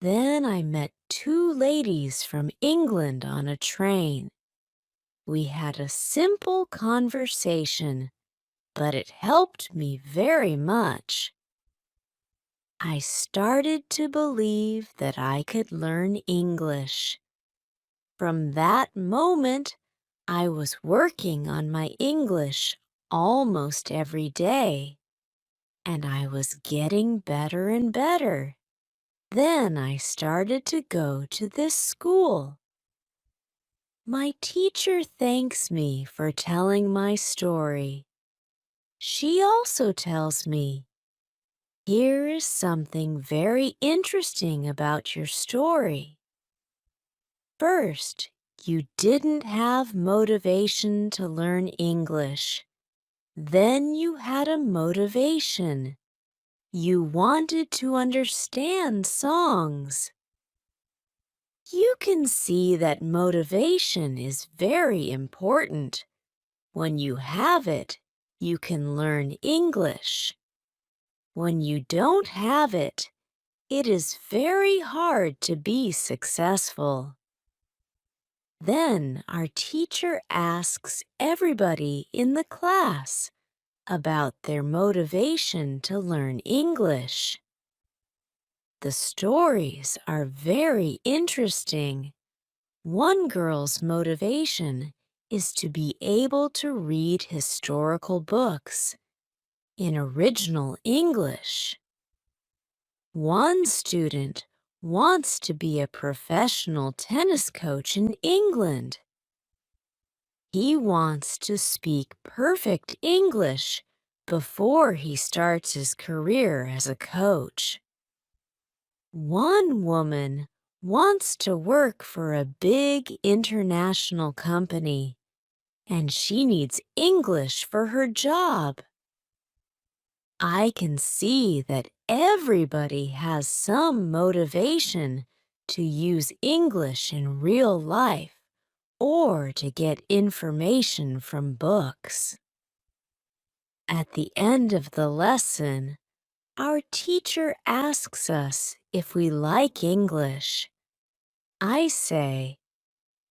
Then I met two ladies from England on a train. We had a simple conversation, but it helped me very much. I started to believe that I could learn English. From that moment, I was working on my English almost every day, and I was getting better and better. Then I started to go to this school. My teacher thanks me for telling my story. She also tells me, "Here is something very interesting about your story. First, you didn't have motivation to learn English. Then you had a motivation. You wanted to understand songs." You can see that motivation is very important. When you have it, you can learn English. When you don't have it, it is very hard to be successful. Then our teacher asks everybody in the class about their motivation to learn English. The stories are very interesting. One girl's motivation is to be able to read historical books in original English. One student wants to be a professional tennis coach in England. He wants to speak perfect English before he starts his career as a coach. One woman wants to work for a big international company, and she needs English for her job. I can see that everybody has some motivation to use English in real life or to get information from books. At the end of the lesson, our teacher asks us if we like English. I say,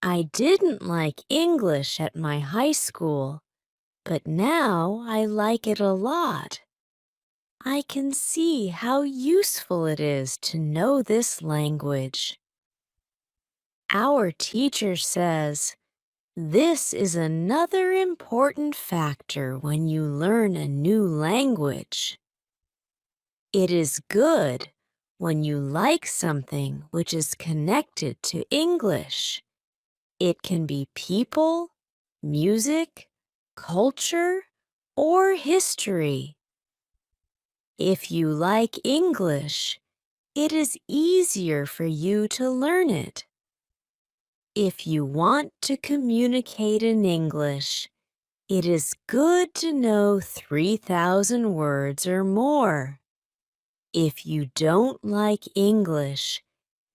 "I didn't like English at my high school, but now I like it a lot. I can see how useful it is to know this language." Our teacher says, "This is another important factor when you learn a new language. It is good when you like something which is connected to English. It can be people, music, culture, or history. If you like English, it is easier for you to learn it. If you want to communicate in English, it is good to know 3,000 words or more. If you don't like English,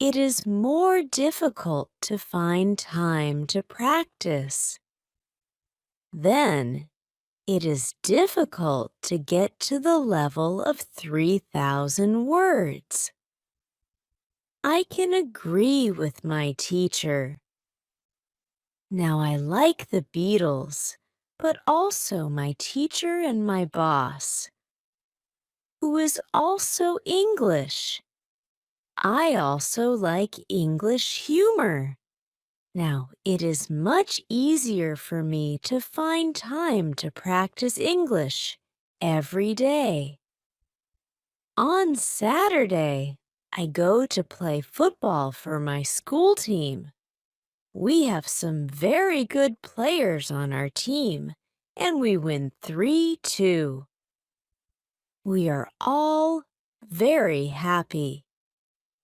it is more difficult to find time to practice. Then, it is difficult to get to the level of 3,000 words. I can agree with my teacher. Now I like the Beatles, but also my teacher and my boss, who is also English. I also like English humor. Now, it is much easier for me to find time to practice English every day. On Saturday, I go to play football for my school team. We have some very good players on our team, and we win 3-2. We are all very happy.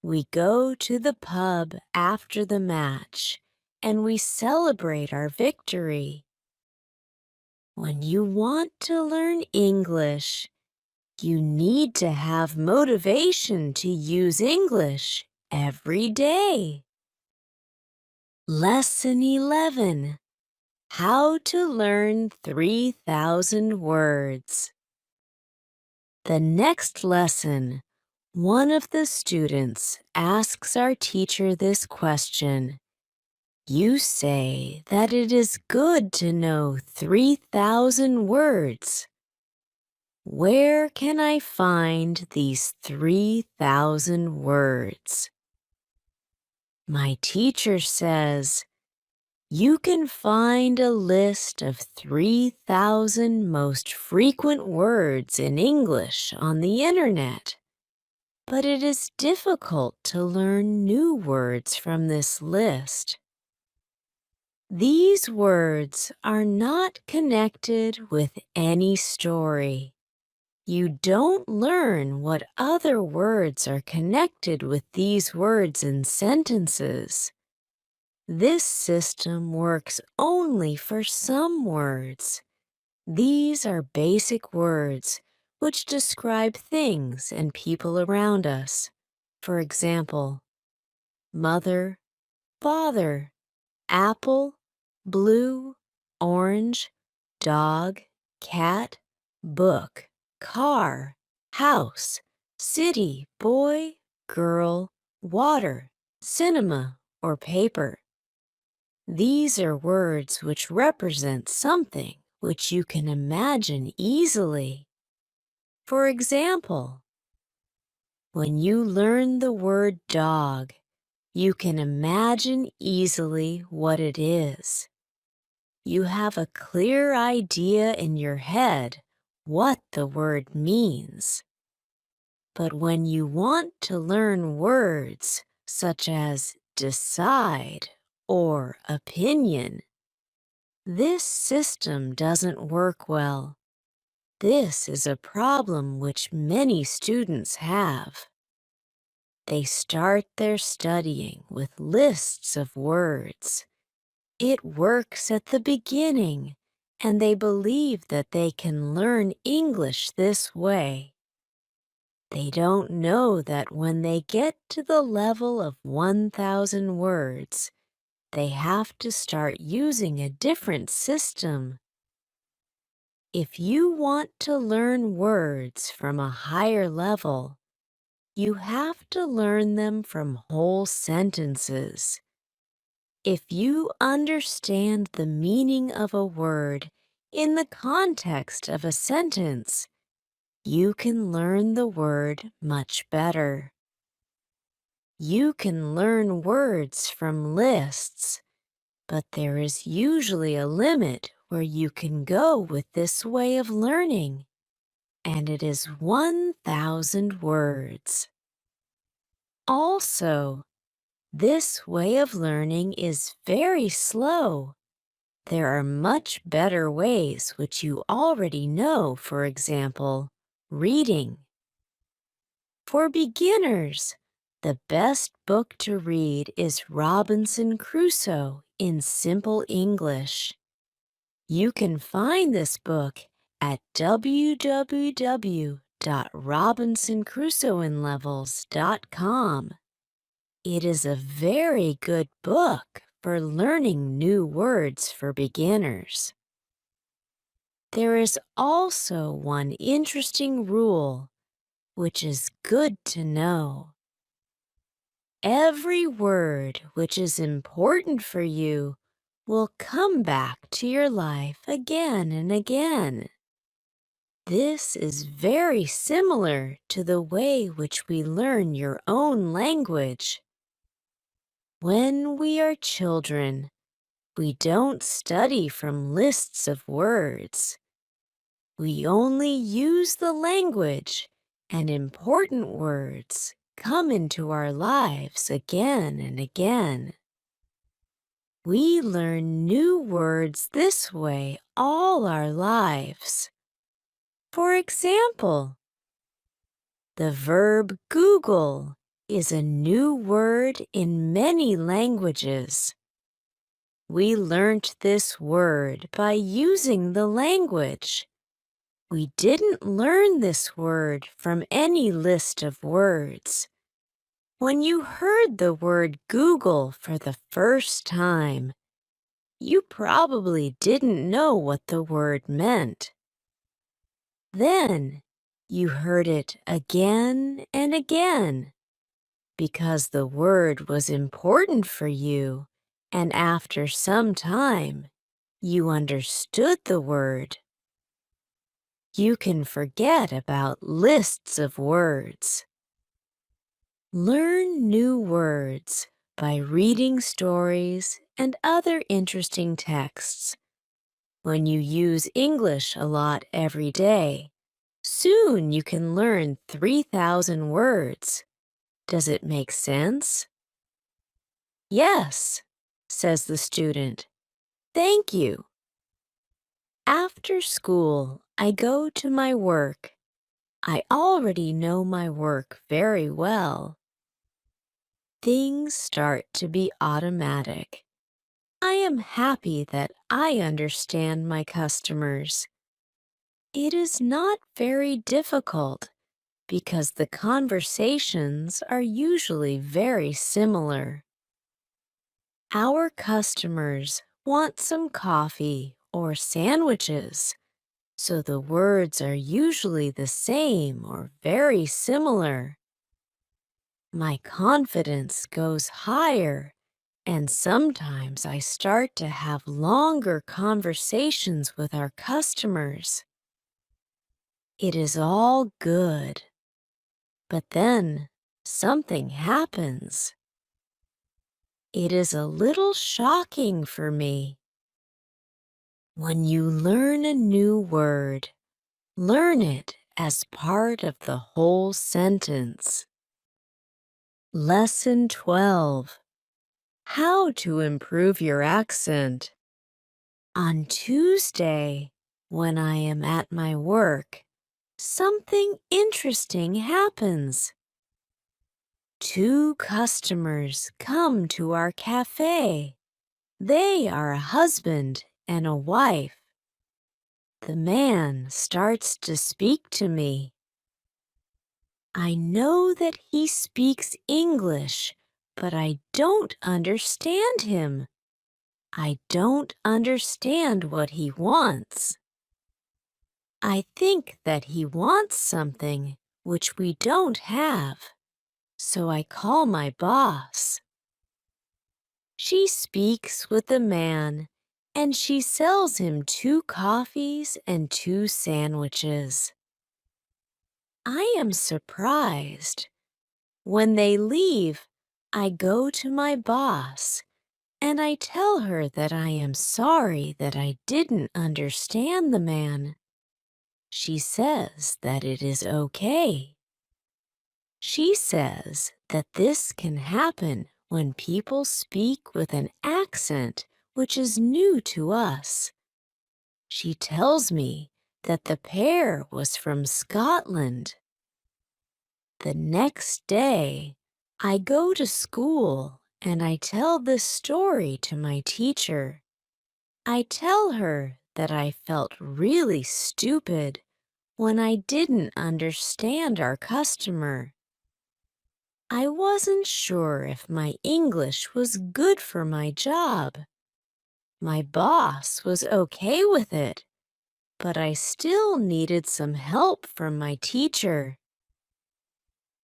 We go to the pub after the match, and we celebrate our victory. When you want to learn English, you need to have motivation to use English every day. Lesson 11. How to learn 3,000 words. The next lesson, one of the students asks our teacher this question. You say that it is good to know 3,000 words. Where can I find these 3,000 words? My teacher says, you can find a list of 3,000 most frequent words in English on the internet, but it is difficult to learn new words from this list. These words are not connected with any story. You don't learn what other words are connected with these words in sentences. This system works only for some words. These are basic words which describe things and people around us. For example, mother, father, apple, blue, orange, dog, cat, book, car, house, city, boy, girl, water, cinema, or paper. These are words which represent something which you can imagine easily. For example, when you learn the word dog, you can imagine easily what it is. You have a clear idea in your head what the word means. But when you want to learn words such as decide or opinion, this system doesn't work well. This is a problem which many students have. They start their studying with lists of words. It works at the beginning, and they believe that they can learn English this way. They don't know that when they get to the level of 1,000 words, they have to start using a different system. If you want to learn words from a higher level, you have to learn them from whole sentences. If you understand the meaning of a word in the context of a sentence, you can learn the word much better. You can learn words from lists, but there is usually a limit where you can go with this way of learning, and it is 1,000 words. Also, this way of learning is very slow. There are much better ways which you already know, for example, reading. For beginners, the best book to read is Robinson Crusoe in Simple English. You can find this book at www.robinsoncrusoeinlevels.com. It is a very good book for learning new words for beginners. There is also one interesting rule, which is good to know. Every word which is important for you will come back to your life again and again. This is very similar to the way which we learn your own language. When we are children, we don't study from lists of words. We only use the language, and important words come into our lives again and again. We learn new words this way all our lives. For example, the verb Google is a new word in many languages. We learnt this word by using the language. We didn't learn this word from any list of words. When you heard the word Google for the first time, you probably didn't know what the word meant. Then you heard it again and again because the word was important for you, and after some time, you understood the word. You can forget about lists of words. Learn new words by reading stories and other interesting texts. When you use English a lot every day, soon you can learn 3,000 words. Does it make sense? Yes, says the student. Thank you. After school, I go to my work. I already know my work very well. Things start to be automatic. I am happy that I understand my customers. It is not very difficult because the conversations are usually very similar. Our customers want some coffee or sandwiches, so the words are usually the same or very similar. My confidence goes higher, and sometimes I start to have longer conversations with our customers. It is all good. But then something happens. It is a little shocking for me. When you learn a new word, learn it as part of the whole sentence. Lesson 12. How to improve your accent. On Tuesday, when I am at my work, something interesting happens. Two customers come to our cafe. They are a husband and a wife. The man starts to speak to me. I know that he speaks English, but I don't understand him. I don't understand what he wants. I think that he wants something which we don't have, so I call my boss. She speaks with the man, and she sells him 2 coffees and 2 sandwiches. I am surprised. When they leave, I go to my boss, and I tell her that I am sorry that I didn't understand the man. She says that it is okay. She says that this can happen when people speak with an accent which is new to us. She tells me that the pair was from Scotland. The next day, I go to school and I tell this story to my teacher. I tell her that I felt really stupid when I didn't understand our customer. I wasn't sure if my English was good for my job. My boss was okay with it, but I still needed some help from my teacher.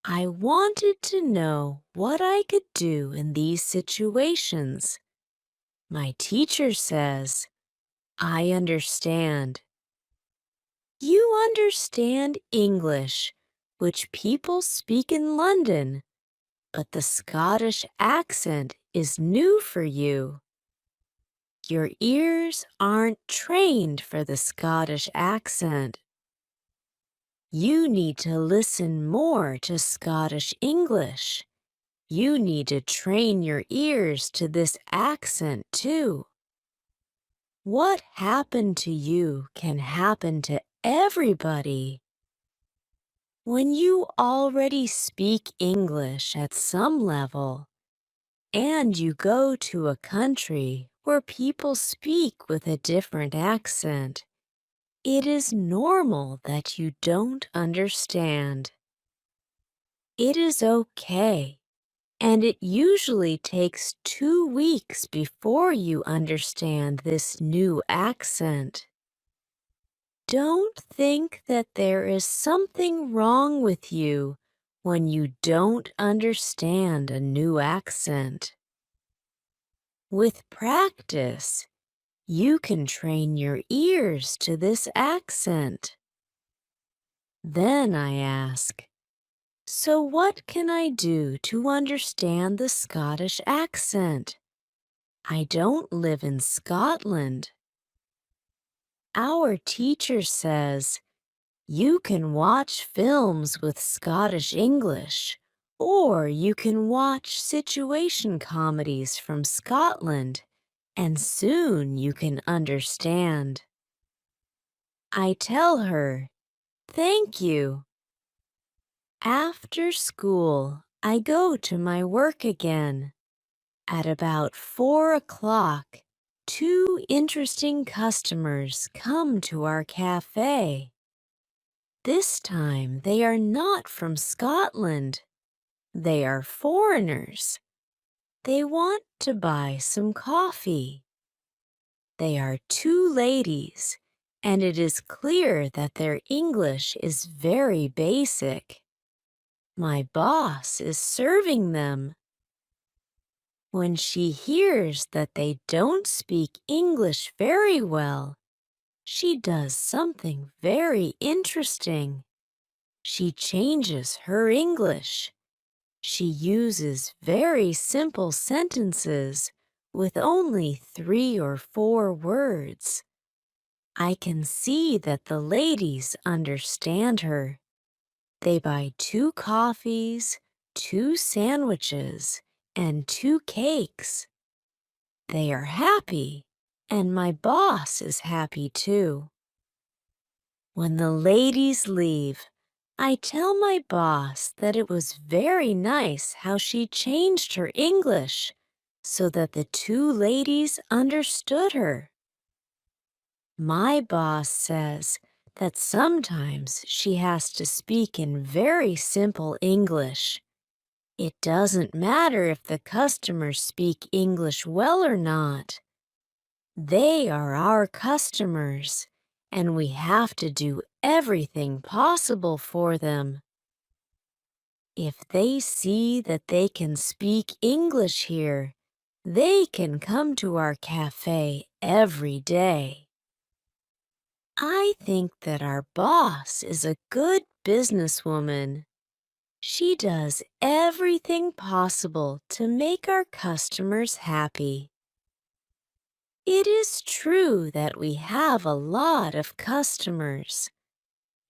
I wanted to know what I could do in these situations. My teacher says, I understand. You understand English, which people speak in London, but the Scottish accent is new for you. Your ears aren't trained for the Scottish accent. You need to listen more to Scottish English. You need to train your ears to this accent too. What happened to you can happen to everybody. When you already speak English at some level, and you go to a country where people speak with a different accent, it is normal that you don't understand. It is okay, and it usually takes 2 weeks before you understand this new accent. Don't think that there is something wrong with you when you don't understand a new accent. With practice, you can train your ears to this accent. Then I ask, so what can I do to understand the Scottish accent? I don't live in Scotland. Our teacher says you can watch films with Scottish English, or you can watch situation comedies from Scotland, and soon you can understand. I tell her, thank you. After school, I go to my work again. At about 4 o'clock, two interesting customers come to our cafe. This time they are not from Scotland. They are foreigners. They want to buy some coffee. They are two ladies, and it is clear that their English is very basic. My boss is serving them. When she hears that they don't speak English very well, she does something very interesting. She changes her English. She uses very simple sentences with only 3 or 4 words. I can see that the ladies understand her. They buy 2 coffees, 2 sandwiches, and 2 cakes. They are happy, and my boss is happy too. When the ladies leave, I tell my boss that it was very nice how she changed her English so that the two ladies understood her. My boss says that sometimes she has to speak in very simple English. It doesn't matter if the customers speak English well or not. They are our customers, and we have to do everything possible for them. If they see that they can speak English here, they can come to our cafe every day. I think that our boss is a good businesswoman. She does everything possible to make our customers happy. It is true that we have a lot of customers.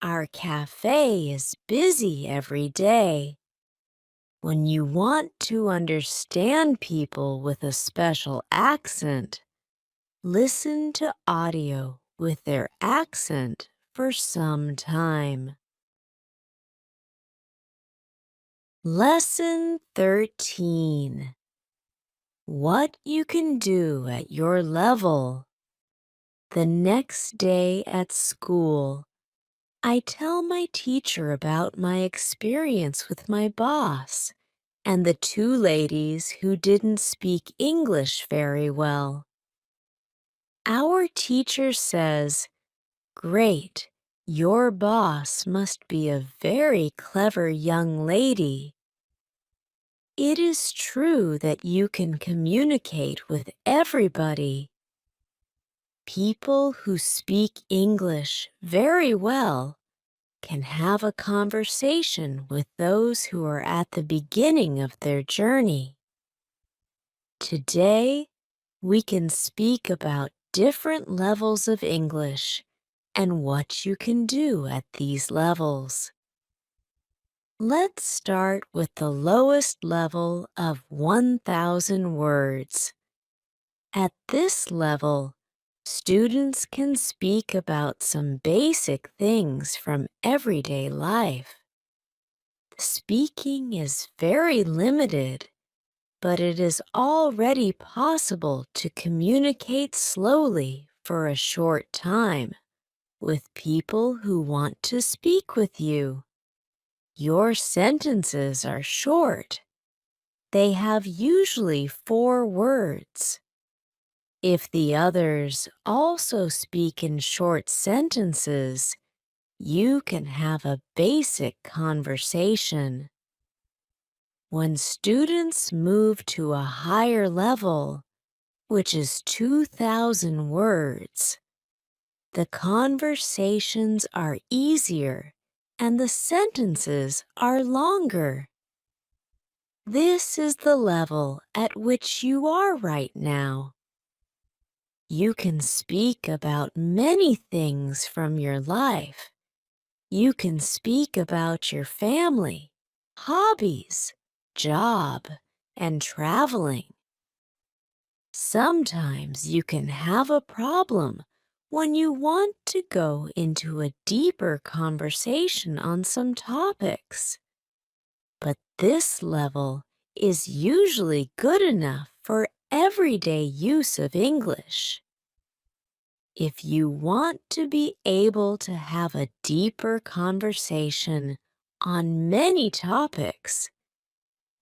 Our cafe is busy every day. When you want to understand people with a special accent, listen to audio with their accent for some time. Lesson 13. What you can do at your level. The next day at school, I tell my teacher about my experience with my boss and the two ladies who didn't speak English very well. Our teacher says, "Great, your boss must be a very clever young lady." It is true that you can communicate with everybody. People who speak English very well can have a conversation with those who are at the beginning of their journey. Today, we can speak about different levels of English and what you can do at these levels. Let's start with the lowest level of 1,000 words. At this level, students can speak about some basic things from everyday life. Speaking is very limited, but it is already possible to communicate slowly for a short time with people who want to speak with you. Your sentences are short. They have usually 4 words. If the others also speak in short sentences, you can have a basic conversation. When students move to a higher level, which is 2,000 words, the conversations are easier and the sentences are longer. This is the level at which you are right now. You can speak about many things from your life. You can speak about your family, hobbies, job, and traveling. Sometimes you can have a problem when you want to go into a deeper conversation on some topics. But this level is usually good enough for everyday use of English. If you want to be able to have a deeper conversation on many topics,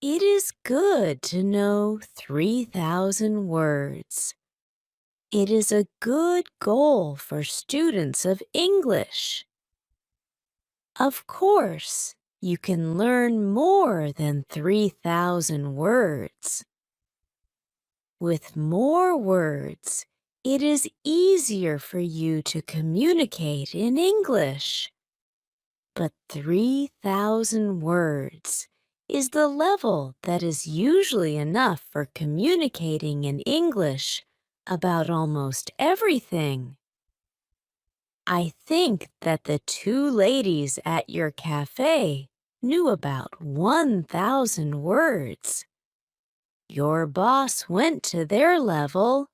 it is good to know 3,000 words. It is a good goal for students of English. Of course, you can learn more than 3,000 words. With more words, it is easier for you to communicate in English. But 3,000 words is the level that is usually enough for communicating in English about almost everything. I think that the two ladies at your cafe knew about 1,000 words. Your boss went to their level,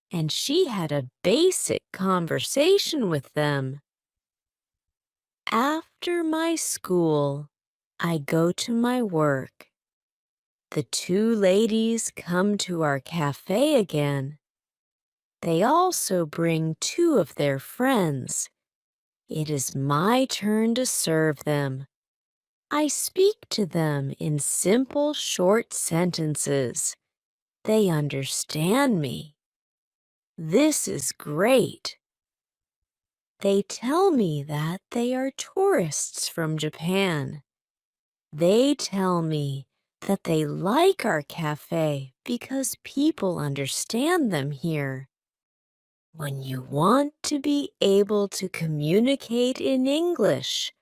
and she had a basic conversation with them. After my school, I go to my work. The two ladies come to our cafe again. They also bring 2 of their friends. It is my turn to serve them. I speak to them in simple, short sentences. They understand me. This is great. They tell me that they are tourists from Japan. They tell me that they like our cafe because people understand them here. When you want to be able to communicate in English,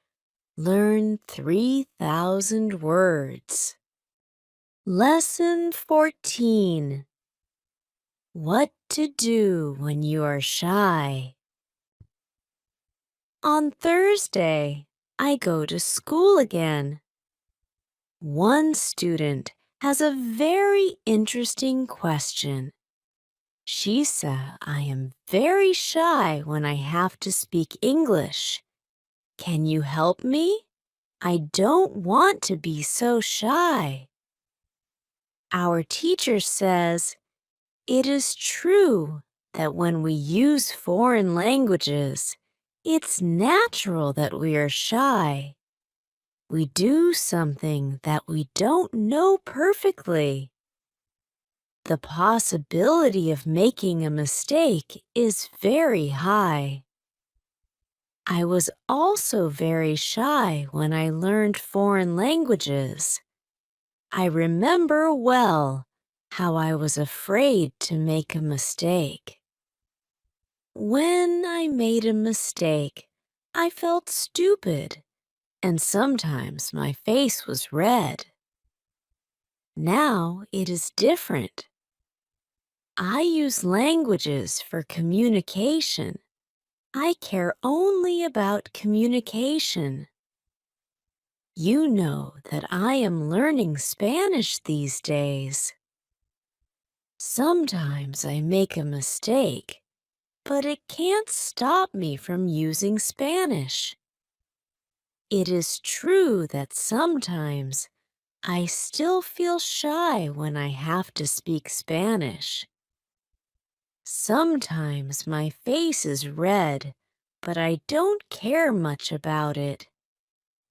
learn 3,000 words. Lesson 14. What to do when you are shy. On Thursday, I go to school again. One student has a very interesting question. She said I am very shy when I have to speak English. Can you help me? I don't want to be so shy. Our teacher says, it is true that when we use foreign languages, it's natural that we are shy. We do something that we don't know perfectly. The possibility of making a mistake is very high. I was also very shy when I learned foreign languages. I remember well how I was afraid to make a mistake. When I made a mistake, I felt stupid, and sometimes my face was red. Now it is different. I use languages for communication. I care only about communication. You know that I am learning Spanish these days. Sometimes I make a mistake, but it can't stop me from using Spanish. It is true that sometimes I still feel shy when I have to speak Spanish. Sometimes my face is red, but I don't care much about it.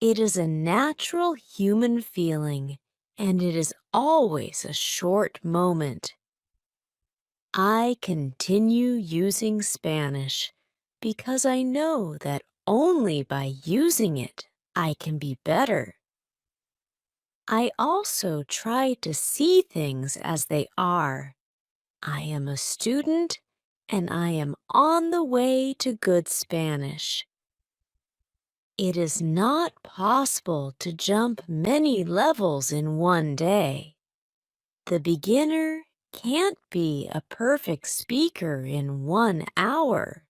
It is a natural human feeling, and it is always a short moment. I continue using Spanish because I know that only by using it I can be better. I also try to see things as they are. I am a student and I am on the way to good Spanish. It is not possible to jump many levels in one day. The beginner can't be a perfect speaker in 1 hour.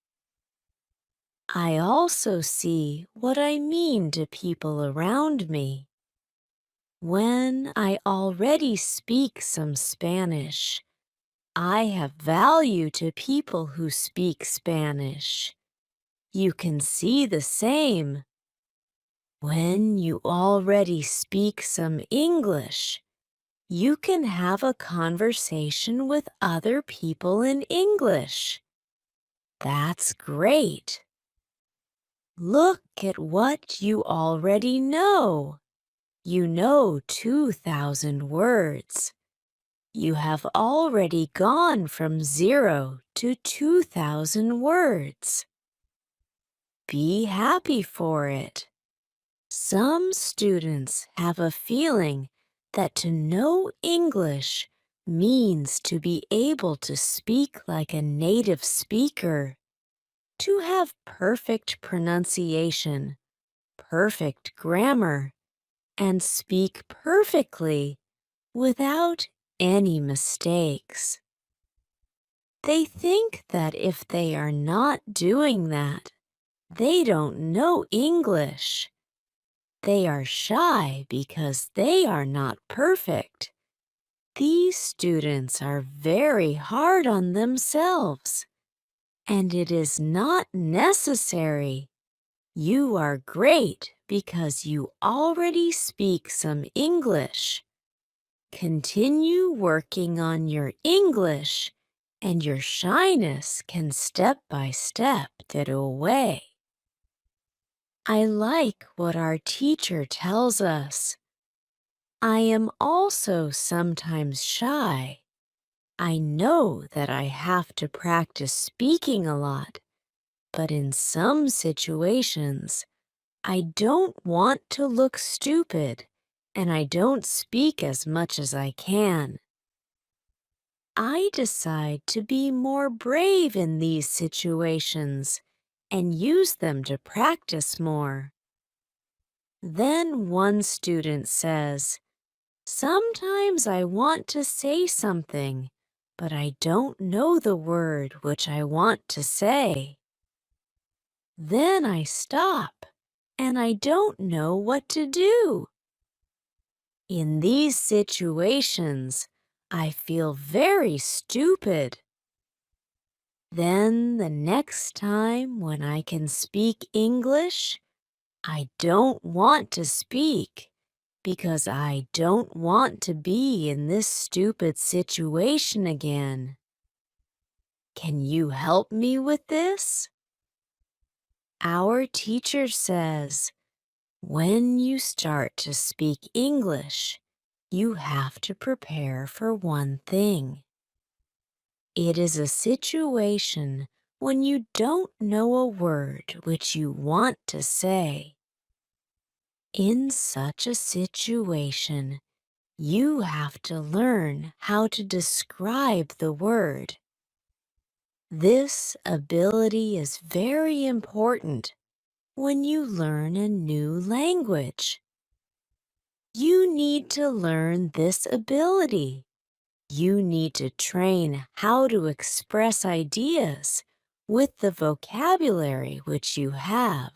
I also see what I mean to people around me. When I already speak some Spanish, I have value to people who speak Spanish. You can see the same. When you already speak some English, you can have a conversation with other people in English. That's great. Look at what you already know. You know 2,000 words. You have already gone from 0 to 2,000 words. Be happy for it. Some students have a feeling that to know English means to be able to speak like a native speaker, to have perfect pronunciation, perfect grammar, and speak perfectly without any mistakes. They think that if they are not doing that, they don't know English. They are shy because they are not perfect. These students are very hard on themselves, and it is not necessary. You are great because you already speak some English. Continue working on your English, and your shyness can step by step get away. I like what our teacher tells us. I am also sometimes shy. I know that I have to practice speaking a lot, but in some situations, I don't want to look stupid, and I don't speak as much as I can. I decide to be more brave in these situations and use them to practice more. Then one student says, "Sometimes I want to say something, but I don't know the word which I want to say. Then I stop, and I don't know what to do." In these situations, I feel very stupid. Then the next time when I can speak English, I don't want to speak because I don't want to be in this stupid situation again. Can you help me with this? Our teacher says, When you start to speak English, you have to prepare for one thing. It is a situation when you don't know a word which you want to say. In such a situation, you have to learn how to describe the word. This ability is very important when you learn a new language. You need to learn this ability. You need to train how to express ideas with the vocabulary which you have.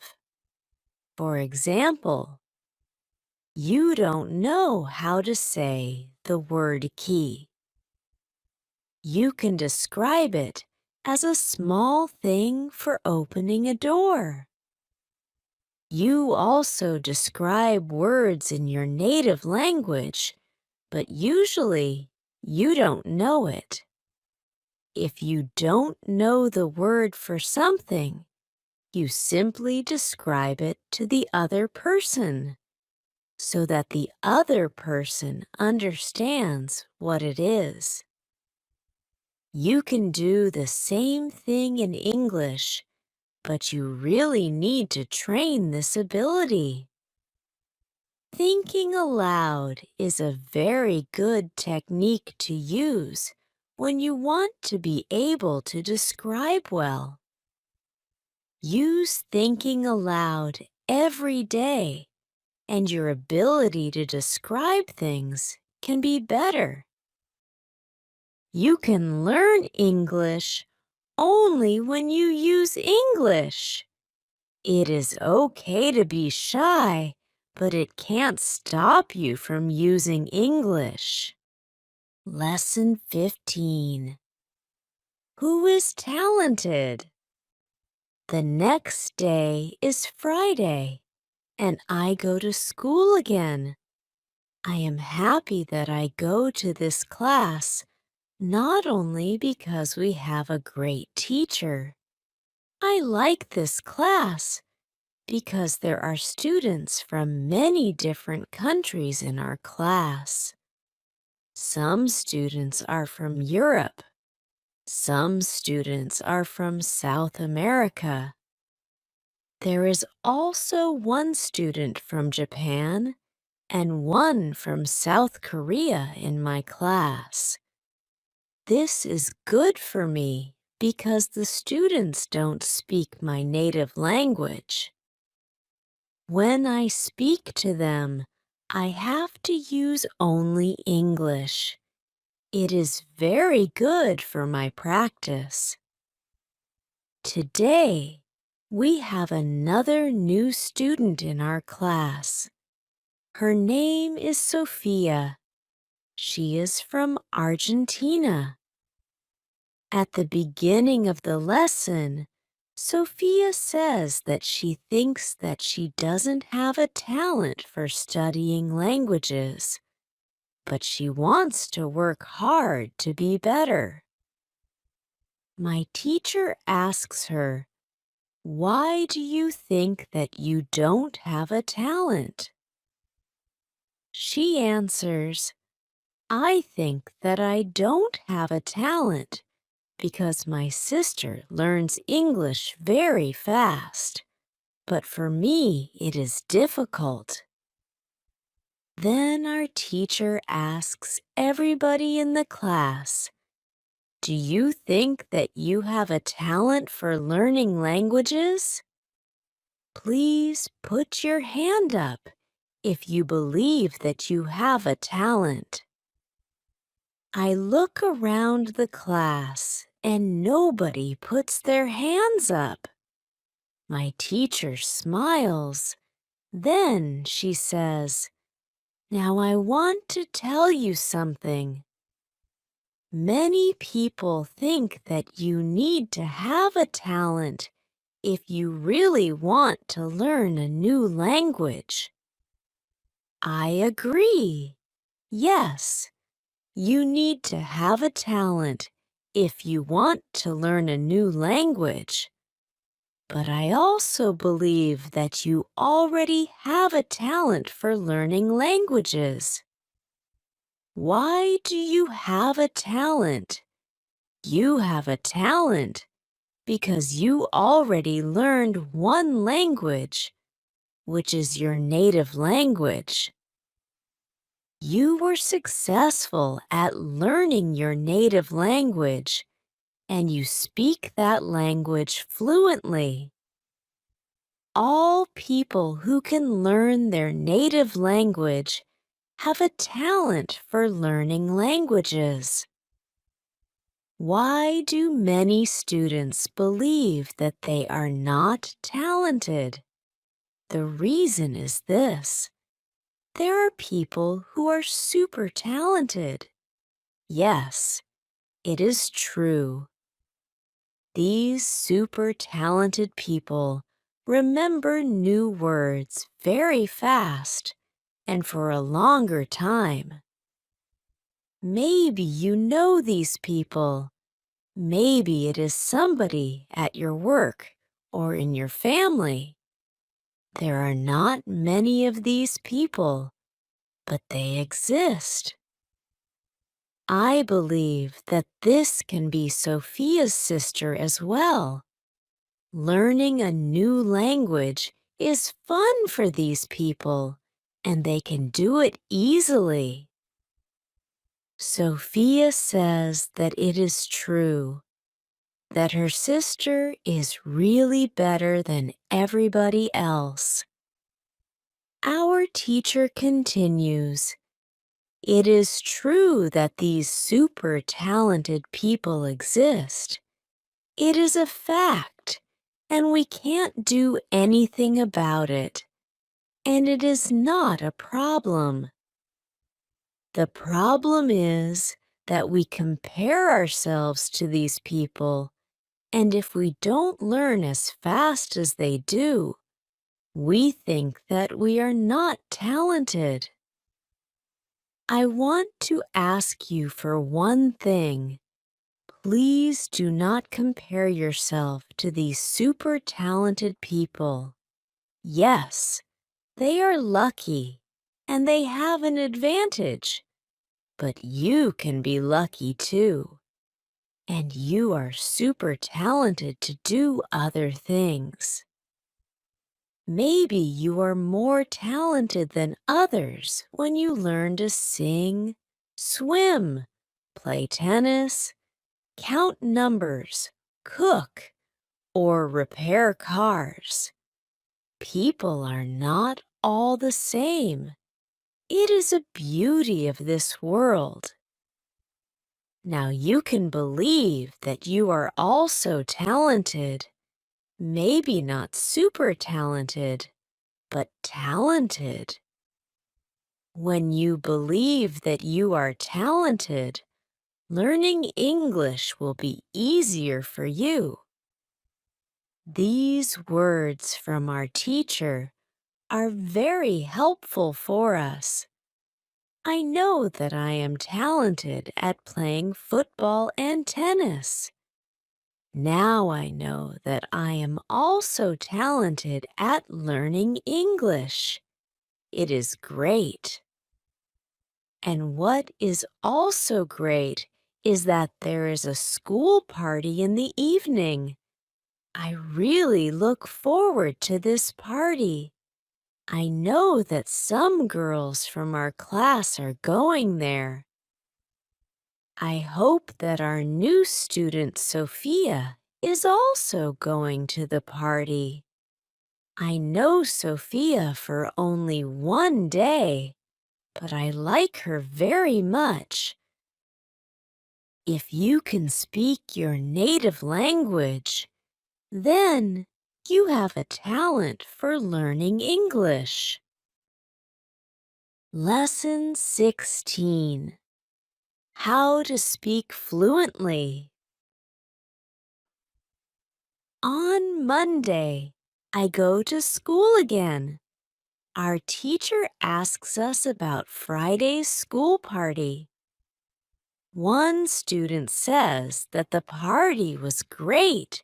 For example, you don't know how to say the word key. You can describe it as a small thing for opening a door. You also describe words in your native language, but usually you don't know it. If you don't know the word for something, you simply describe it to the other person so that the other person understands what it is. You can do the same thing in English, but you really need to train this ability. Thinking aloud is a very good technique to use when you want to be able to describe well. Use thinking aloud every day, and your ability to describe things can be better. You can learn English only when you use English. It is okay to be shy, but it can't stop you from using English. Lesson 15. Who is talented? The next day is Friday, and I go to school again. I am happy that I go to this class, not only because we have a great teacher. I like this class because there are students from many different countries in our class. Some students are from Europe. Some students are from South America. There is also one student from Japan and one from South Korea in my class. This is good for me because the students don't speak my native language. When I speak to them, I have to use only English. It is very good for my practice. Today, we have another new student in our class. Her name is Sophia. She is from Argentina. At the beginning of the lesson, Sophia says that she thinks that she doesn't have a talent for studying languages, but she wants to work hard to be better. My teacher asks her, "Why do you think that you don't have a talent?" She answers, "I think that I don't have a talent because my sister learns English very fast, but for me it is difficult." Then our teacher asks everybody in the class, "Do you think that you have a talent for learning languages?" Please put your hand up if you believe that you have a talent. I look around the class and nobody puts their hands up. My teacher smiles. Then she says, "Now I want to tell you something. Many people think that you need to have a talent if you really want to learn a new language." I agree. Yes, you need to have a talent if you want to learn a new language. But I also believe that you already have a talent for learning languages. Why do you have a talent? You have a talent because you already learned one language, which is your native language. You were successful at learning your native language, and you speak that language fluently. All people who can learn their native language have a talent for learning languages. Why do many students believe that they are not talented? The reason is this. There are people who are super talented. Yes, it is true. These super talented people remember new words very fast and for a longer time. Maybe you know these people. Maybe it is somebody at your work or in your family. There are not many of these people, but they exist. I believe that this can be Sophia's sister as well. Learning a new language is fun for these people, and they can do it easily. Sophia says that it is true, that her sister is really better than everybody else. Our teacher continues, "It is true that these super talented people exist. It is a fact, and we can't do anything about it. And it is not a problem. The problem is that we compare ourselves to these people, and if we don't learn as fast as they do, we think that we are not talented." I want to ask you for one thing. Please do not compare yourself to these super talented people. Yes, they are lucky and they have an advantage, but you can be lucky too. And you are super talented to do other things. Maybe you are more talented than others when you learn to sing, swim, play tennis, count numbers, cook, or repair cars. People are not all the same. It is a beauty of this world. Now you can believe that you are also talented. Maybe not super talented, but talented. When you believe that you are talented, learning English will be easier for you. These words from our teacher are very helpful for us. I know that I am talented at playing football and tennis. Now I know that I am also talented at learning English. It is great. And what is also great is that there is a school party in the evening. I really look forward to this party. I know that some girls from our class are going there. I hope that our new student, Sophia, is also going to the party. I know Sophia for only one day, but I like her very much. If you can speak your native language, then you have a talent for learning English. Lesson 16. How to speak fluently. On Monday, I go to school again. Our teacher asks us about Friday's school party. One student says that the party was great.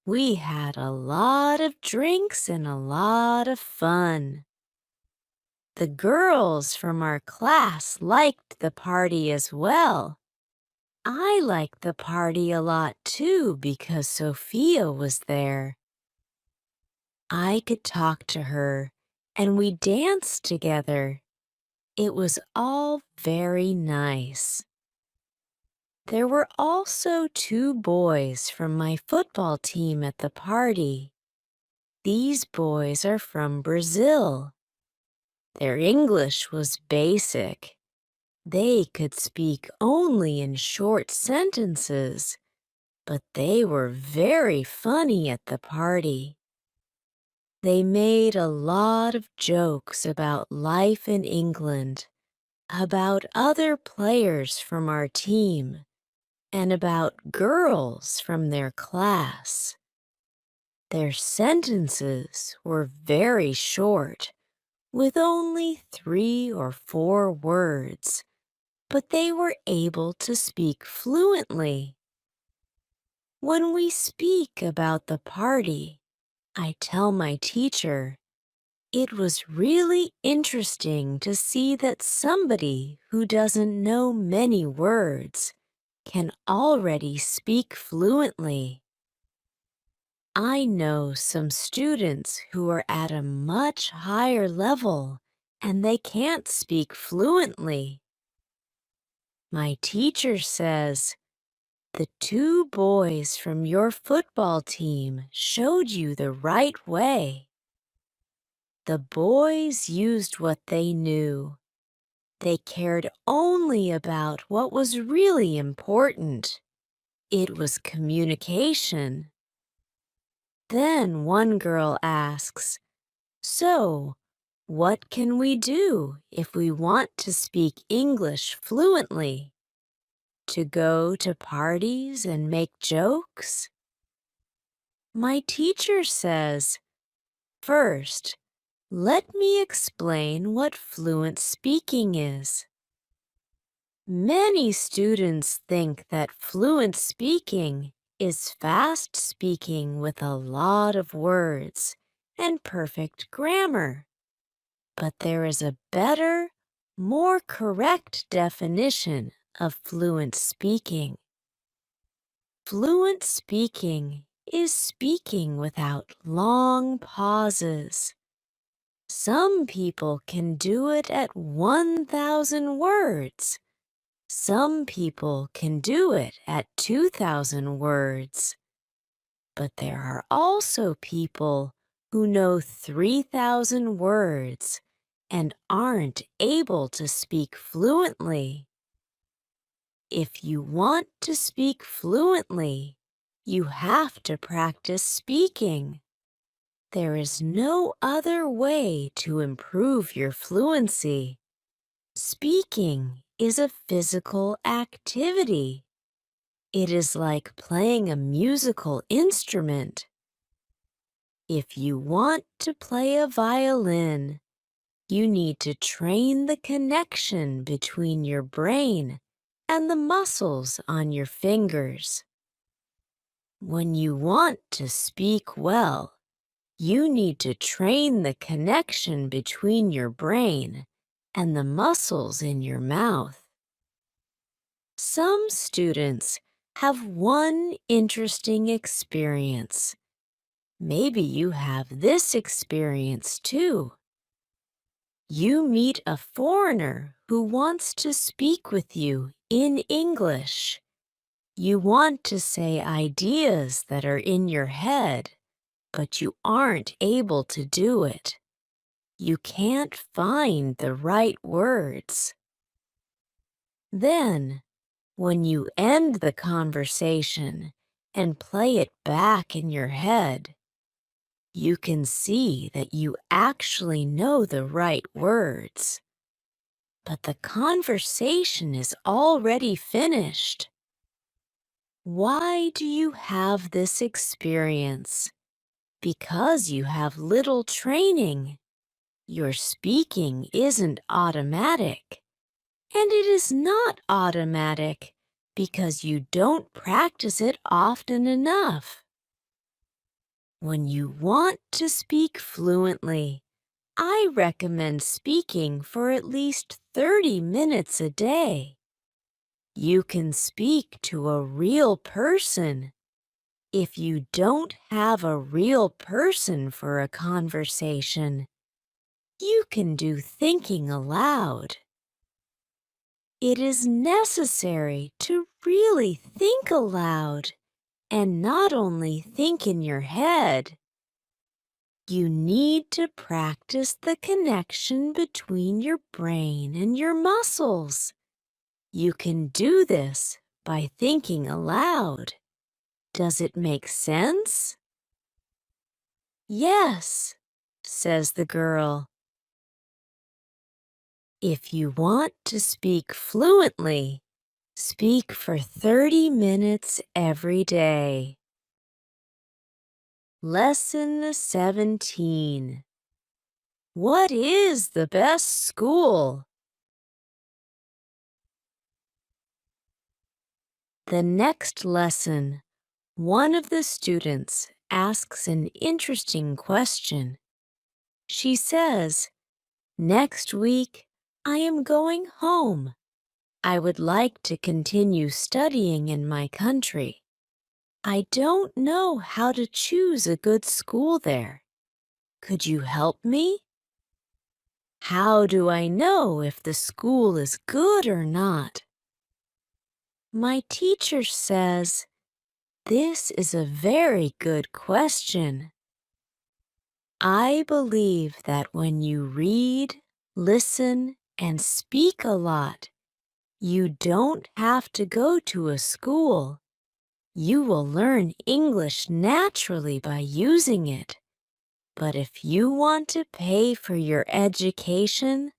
We had a lot of drinks and a lot of fun. The girls from our class liked the party as well. I liked the party a lot too because Sophia was there. I could talk to her and we danced together. It was all very nice. There were also two boys from my football team at the party. These boys are from Brazil. Their English was basic. They could speak only in short sentences, but they were very funny at the party. They made a lot of jokes about life in England, about other players from our team, and about girls from their class. Their sentences were very short, with only 3 or 4 words, but they were able to speak fluently. When we speak about the party, I tell my teacher, it was really interesting to see that somebody who doesn't know many words can already speak fluently. I know some students who are at a much higher level and they can't speak fluently. My teacher says, the two boys from your football team showed you the right way. The boys used what they knew. They cared only about what was really important. It was communication. Then one girl asks, so, what can we do if we want to speak English fluently? To go to parties and make jokes? My teacher says, first, let me explain what fluent speaking is. Many students think that fluent speaking is fast speaking with a lot of words and perfect grammar. But there is a better, more correct definition of fluent speaking. Fluent speaking is speaking without long pauses. Some people can do it at 1,000 words. Some people can do it at 2,000 words. But there are also people who know 3,000 words and aren't able to speak fluently. If you want to speak fluently, you have to practice speaking. There is no other way to improve your fluency. Speaking is a physical activity. It is like playing a musical instrument. If you want to play a violin, you need to train the connection between your brain and the muscles on your fingers. When you want to speak well, you need to train the connection between your brain and the muscles in your mouth. Some students have one interesting experience. Maybe you have this experience too. You meet a foreigner who wants to speak with you in English. You want to say ideas that are in your head, but you aren't able to do it. You can't find the right words. Then, when you end the conversation and play it back in your head, you can see that you actually know the right words. But the conversation is already finished. Why do you have this experience? Because you have little training. Your speaking isn't automatic. And it is not automatic because you don't practice it often enough. When you want to speak fluently, I recommend speaking for at least 30 minutes a day. You can speak to a real person. If you don't have a real person for a conversation, you can do thinking aloud. It is necessary to really think aloud and not only think in your head. You need to practice the connection between your brain and your muscles. You can do this by thinking aloud. Does it make sense? Yes, says the girl. If you want to speak fluently, speak for 30 minutes every day. Lesson 17. What is the best school? The next lesson, one of the students asks an interesting question. She says, "Next week, I am going home. I would like to continue studying in my country. I don't know how to choose a good school there. Could you help me? How do I know if the school is good or not?" My teacher says, "This is a very good question. I believe that when you read, listen, and speak a lot, you don't have to go to a school. You will learn English naturally by using it. But if you want to pay for your education,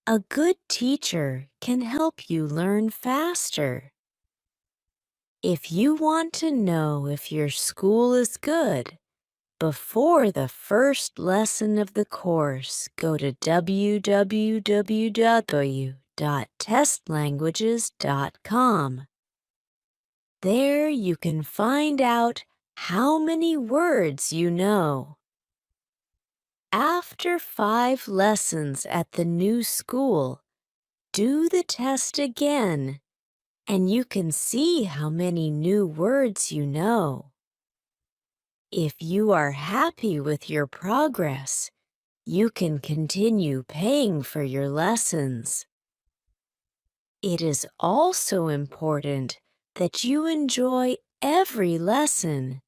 a good teacher can help you learn faster." If you want to know if your school is good, before the first lesson of the course, go to www.testlanguages.com. There you can find out how many words you know. After 5 lessons at the new school, do the test again, and you can see how many new words you know. If you are happy with your progress, you can continue paying for your lessons. It is also important that you enjoy every lesson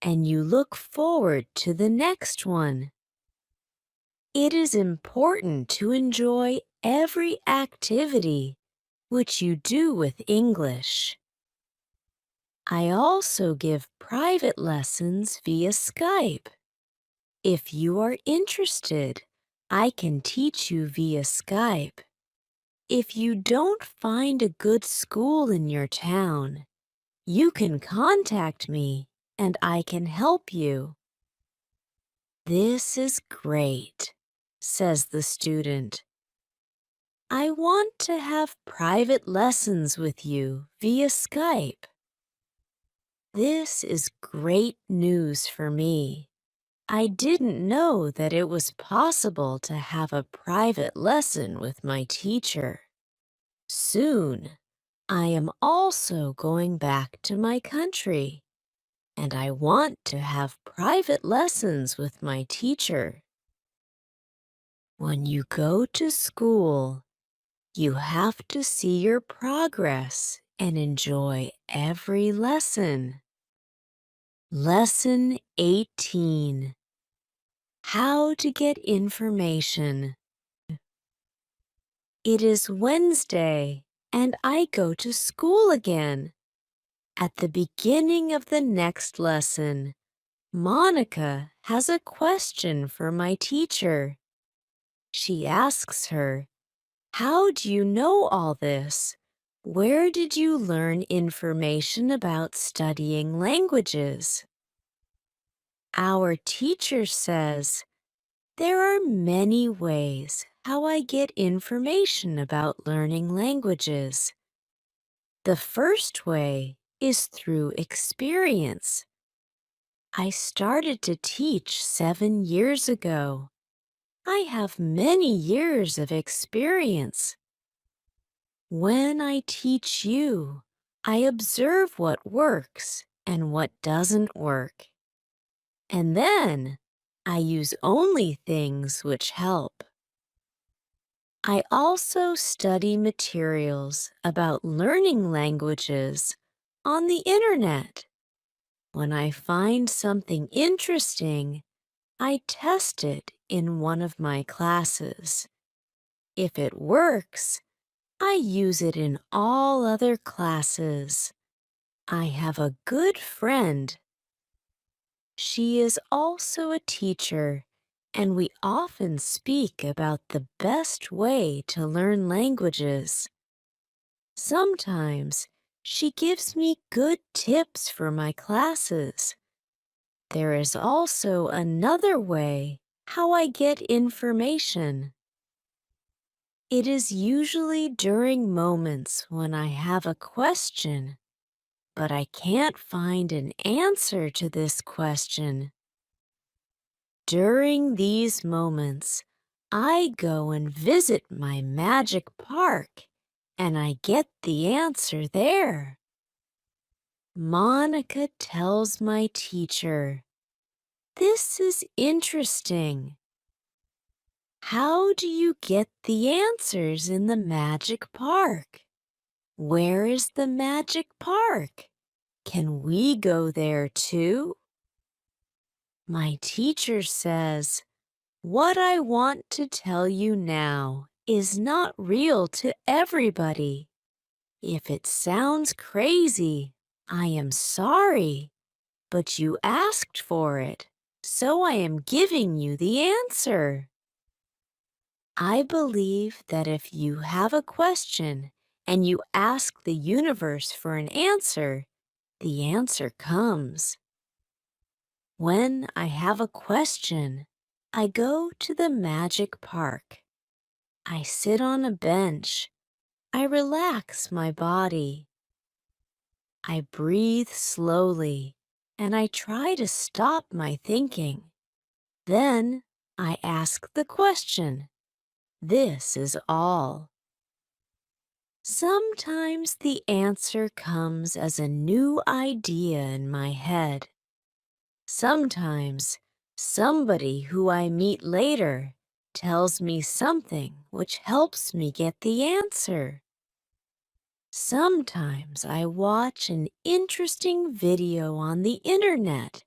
and you look forward to the next one. It is important to enjoy every activity which you do with English. I also give private lessons via Skype. If you are interested, I can teach you via Skype. If you don't find a good school in your town, you can contact me and I can help you. This is great, says the student. I want to have private lessons with you via Skype. This is great news for me. I didn't know that it was possible to have a private lesson with my teacher. Soon, I am also going back to my country, and I want to have private lessons with my teacher. When you go to school, you have to see your progress and enjoy every lesson. Lesson 18. How to get information. It is Wednesday, and I go to school again. At the beginning of the next lesson, Monica has a question for my teacher. She asks her, "How do you know all this? Where did you learn information about studying languages?" Our teacher says, "There are many ways how I get information about learning languages. The first way is through experience. I started to teach 7 years ago. I have many years of experience. When I teach you, I observe what works and what doesn't work. And then I use only things which help. I also study materials about learning languages on the internet. When I find something interesting, I test it in one of my classes. If it works, I use it in all other classes. I have a good friend. She is also a teacher, and we often speak about the best way to learn languages. Sometimes she gives me good tips for my classes. There is also another way how I get information. It is usually during moments when I have a question, but I can't find an answer to this question. During these moments, I go and visit my magic park, and I get the answer there. Monica tells my teacher, "This is interesting. How do you get the answers in the magic park? Where is the magic park? Can we go there too?" My teacher says, "What I want to tell you now is not real to everybody. If it sounds crazy, I am sorry, but you asked for it, so I am giving you the answer." I believe that if you have a question and you ask the universe for an answer, the answer comes. When I have a question, I go to the magic park. I sit on a bench. I relax my body. I breathe slowly, and I try to stop my thinking. Then I ask the question. This is all. Sometimes the answer comes as a new idea in my head. Sometimes somebody who I meet later tells me something which helps me get the answer. Sometimes I watch an interesting video on the internet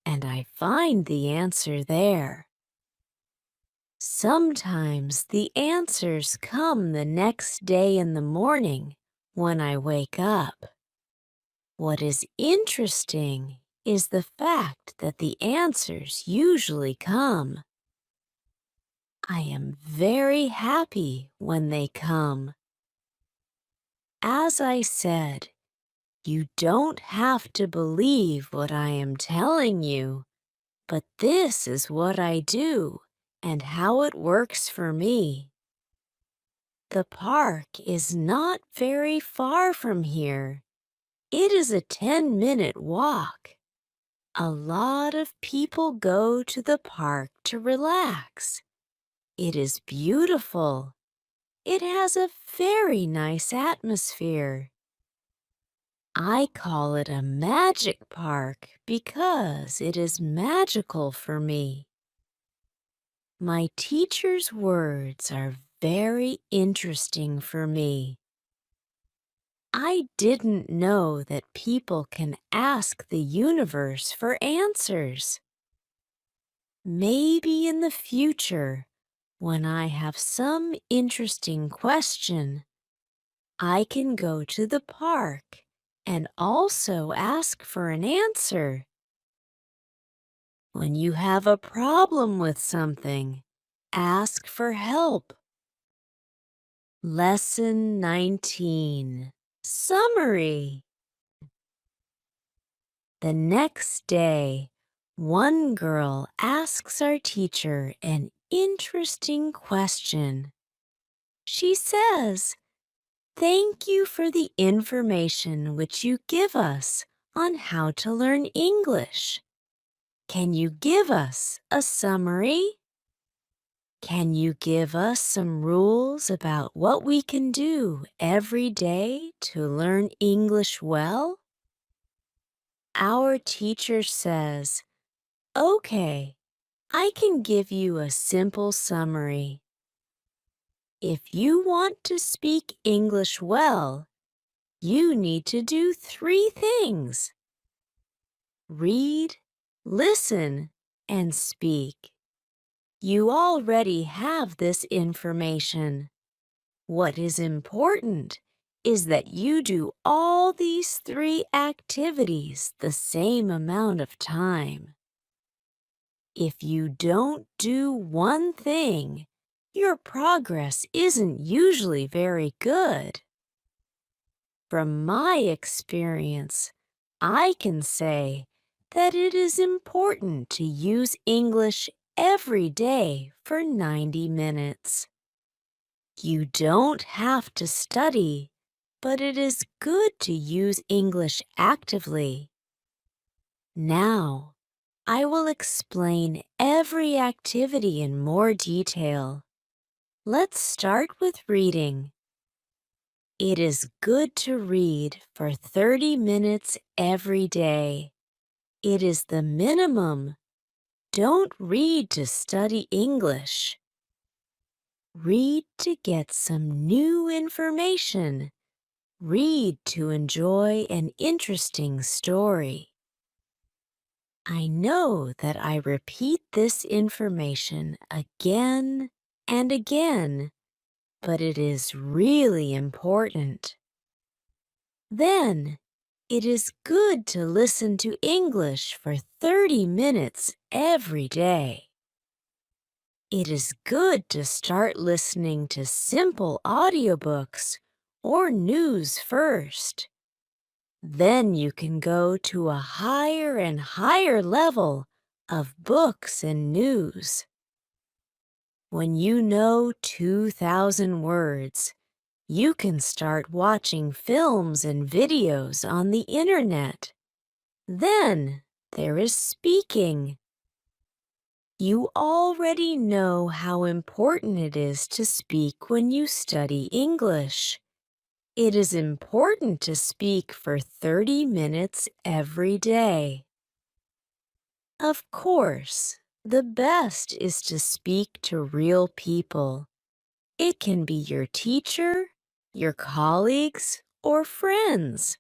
and I find the answer there. Sometimes the answers come the next day in the morning when I wake up. What is interesting is the fact that the answers usually come. I am very happy when they come. As I said, you don't have to believe what I am telling you, but this is what I do and how it works for me. The park is not very far from here. It is a 10-minute walk. A lot of people go to the park to relax. It is beautiful. It has a very nice atmosphere. I call it a magic park because it is magical for me. My teacher's words are very interesting for me. I didn't know that people can ask the universe for answers. Maybe in the future, when I have some interesting question, I can go to the park and also ask for an answer. When you have a problem with something, ask for help. Lesson 19. Summary. The next day, one girl asks our teacher an interesting question. She says, "Thank you for the information which you give us on how to learn English. Can you give us a summary? Can you give us some rules about what we can do every day to learn English well? Our teacher says, "Okay, I can give you a simple summary. If you want to speak English well, you need to do three things: read, listen, and speak." You already have this information. What is important is that you do all these three activities the same amount of time. If you don't do one thing, your progress isn't usually very good. From my experience, I can say that it is important to use English every day for 90 minutes. You don't have to study, but it is good to use English actively. Now, I will explain every activity in more detail. Let's start with reading. It is good to read for 30 minutes every day. It is the minimum. Don't read to study English. Read to get some new information. Read to enjoy an interesting story. I know that I repeat this information again and again, but it is really important. Then, it is good to listen to English for 30 minutes every day. It is good to start listening to simple audiobooks or news first. Then you can go to a higher and higher level of books and news. When you know 2,000 words, you can start watching films and videos on the internet. Then there is speaking. You already know how important it is to speak when you study English. It is important to speak for 30 minutes every day. Of course, the best is to speak to real people. It can be your teacher, your colleagues, or friends.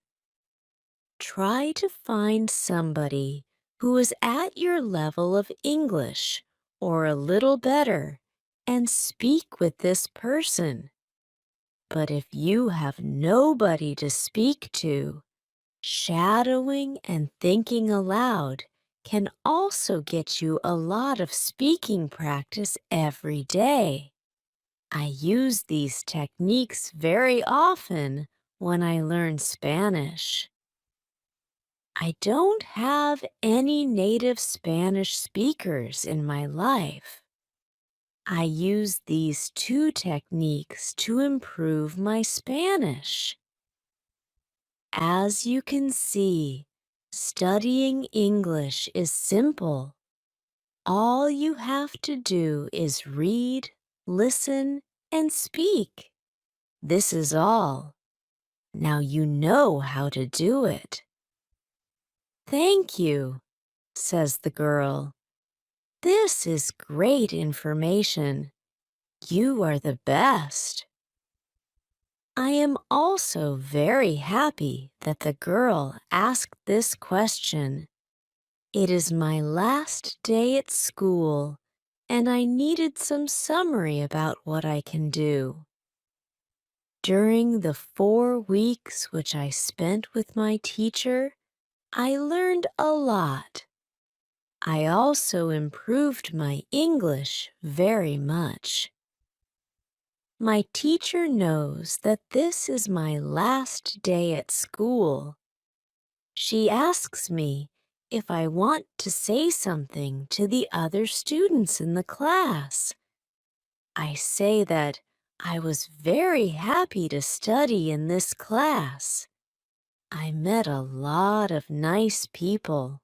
Try to find somebody who is at your level of English or a little better and speak with this person. But if you have nobody to speak to, shadowing and thinking aloud can also get you a lot of speaking practice every day. I use these techniques very often when I learn Spanish. I don't have any native Spanish speakers in my life. I use these two techniques to improve my Spanish. As you can see, studying English is simple. All you have to do is read, listen, and speak. This is all. Now you know how to do it. "Thank you," says the girl. "This is great information. You are the best." I am also very happy that the girl asked this question. It is my last day at school, and I needed some summary about what I can do. During the 4 weeks which I spent with my teacher, I learned a lot. I also improved my English very much. My teacher knows that this is my last day at school. She asks me if I want to say something to the other students in the class. I say that I was very happy to study in this class. I met a lot of nice people.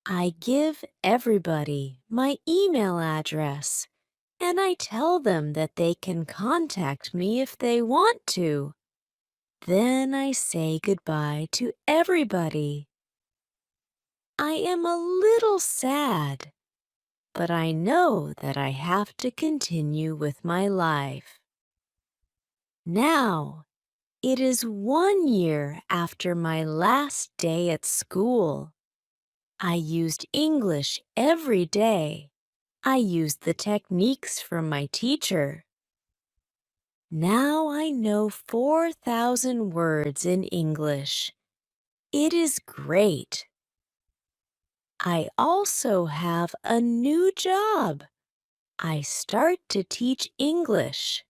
I give everybody my email address, and I tell them that they can contact me if they want to. Then I say goodbye to everybody. I am a little sad, but I know that I have to continue with my life. Now, it is 1 year after my last day at school. I used English every day. I used the techniques from my teacher. Now I know 4,000 words in English. It is great. I also have a new job. I start to teach English.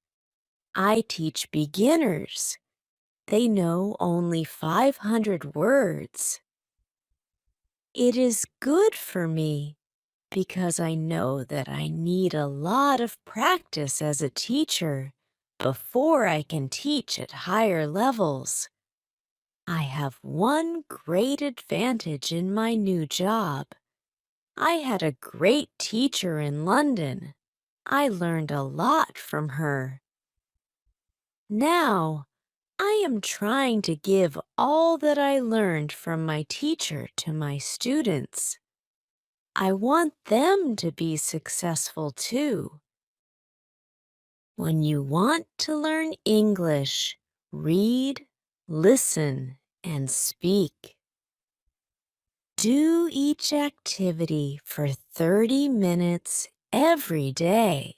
I teach beginners. They know only 500 words. It is good for me because I know that I need a lot of practice as a teacher before I can teach at higher levels. I have one great advantage in my new job. I had a great teacher in London. I learned a lot from her. Now, I am trying to give all that I learned from my teacher to my students. I want them to be successful too. When you want to learn English, read, listen, and speak. Do each activity for 30 minutes every day.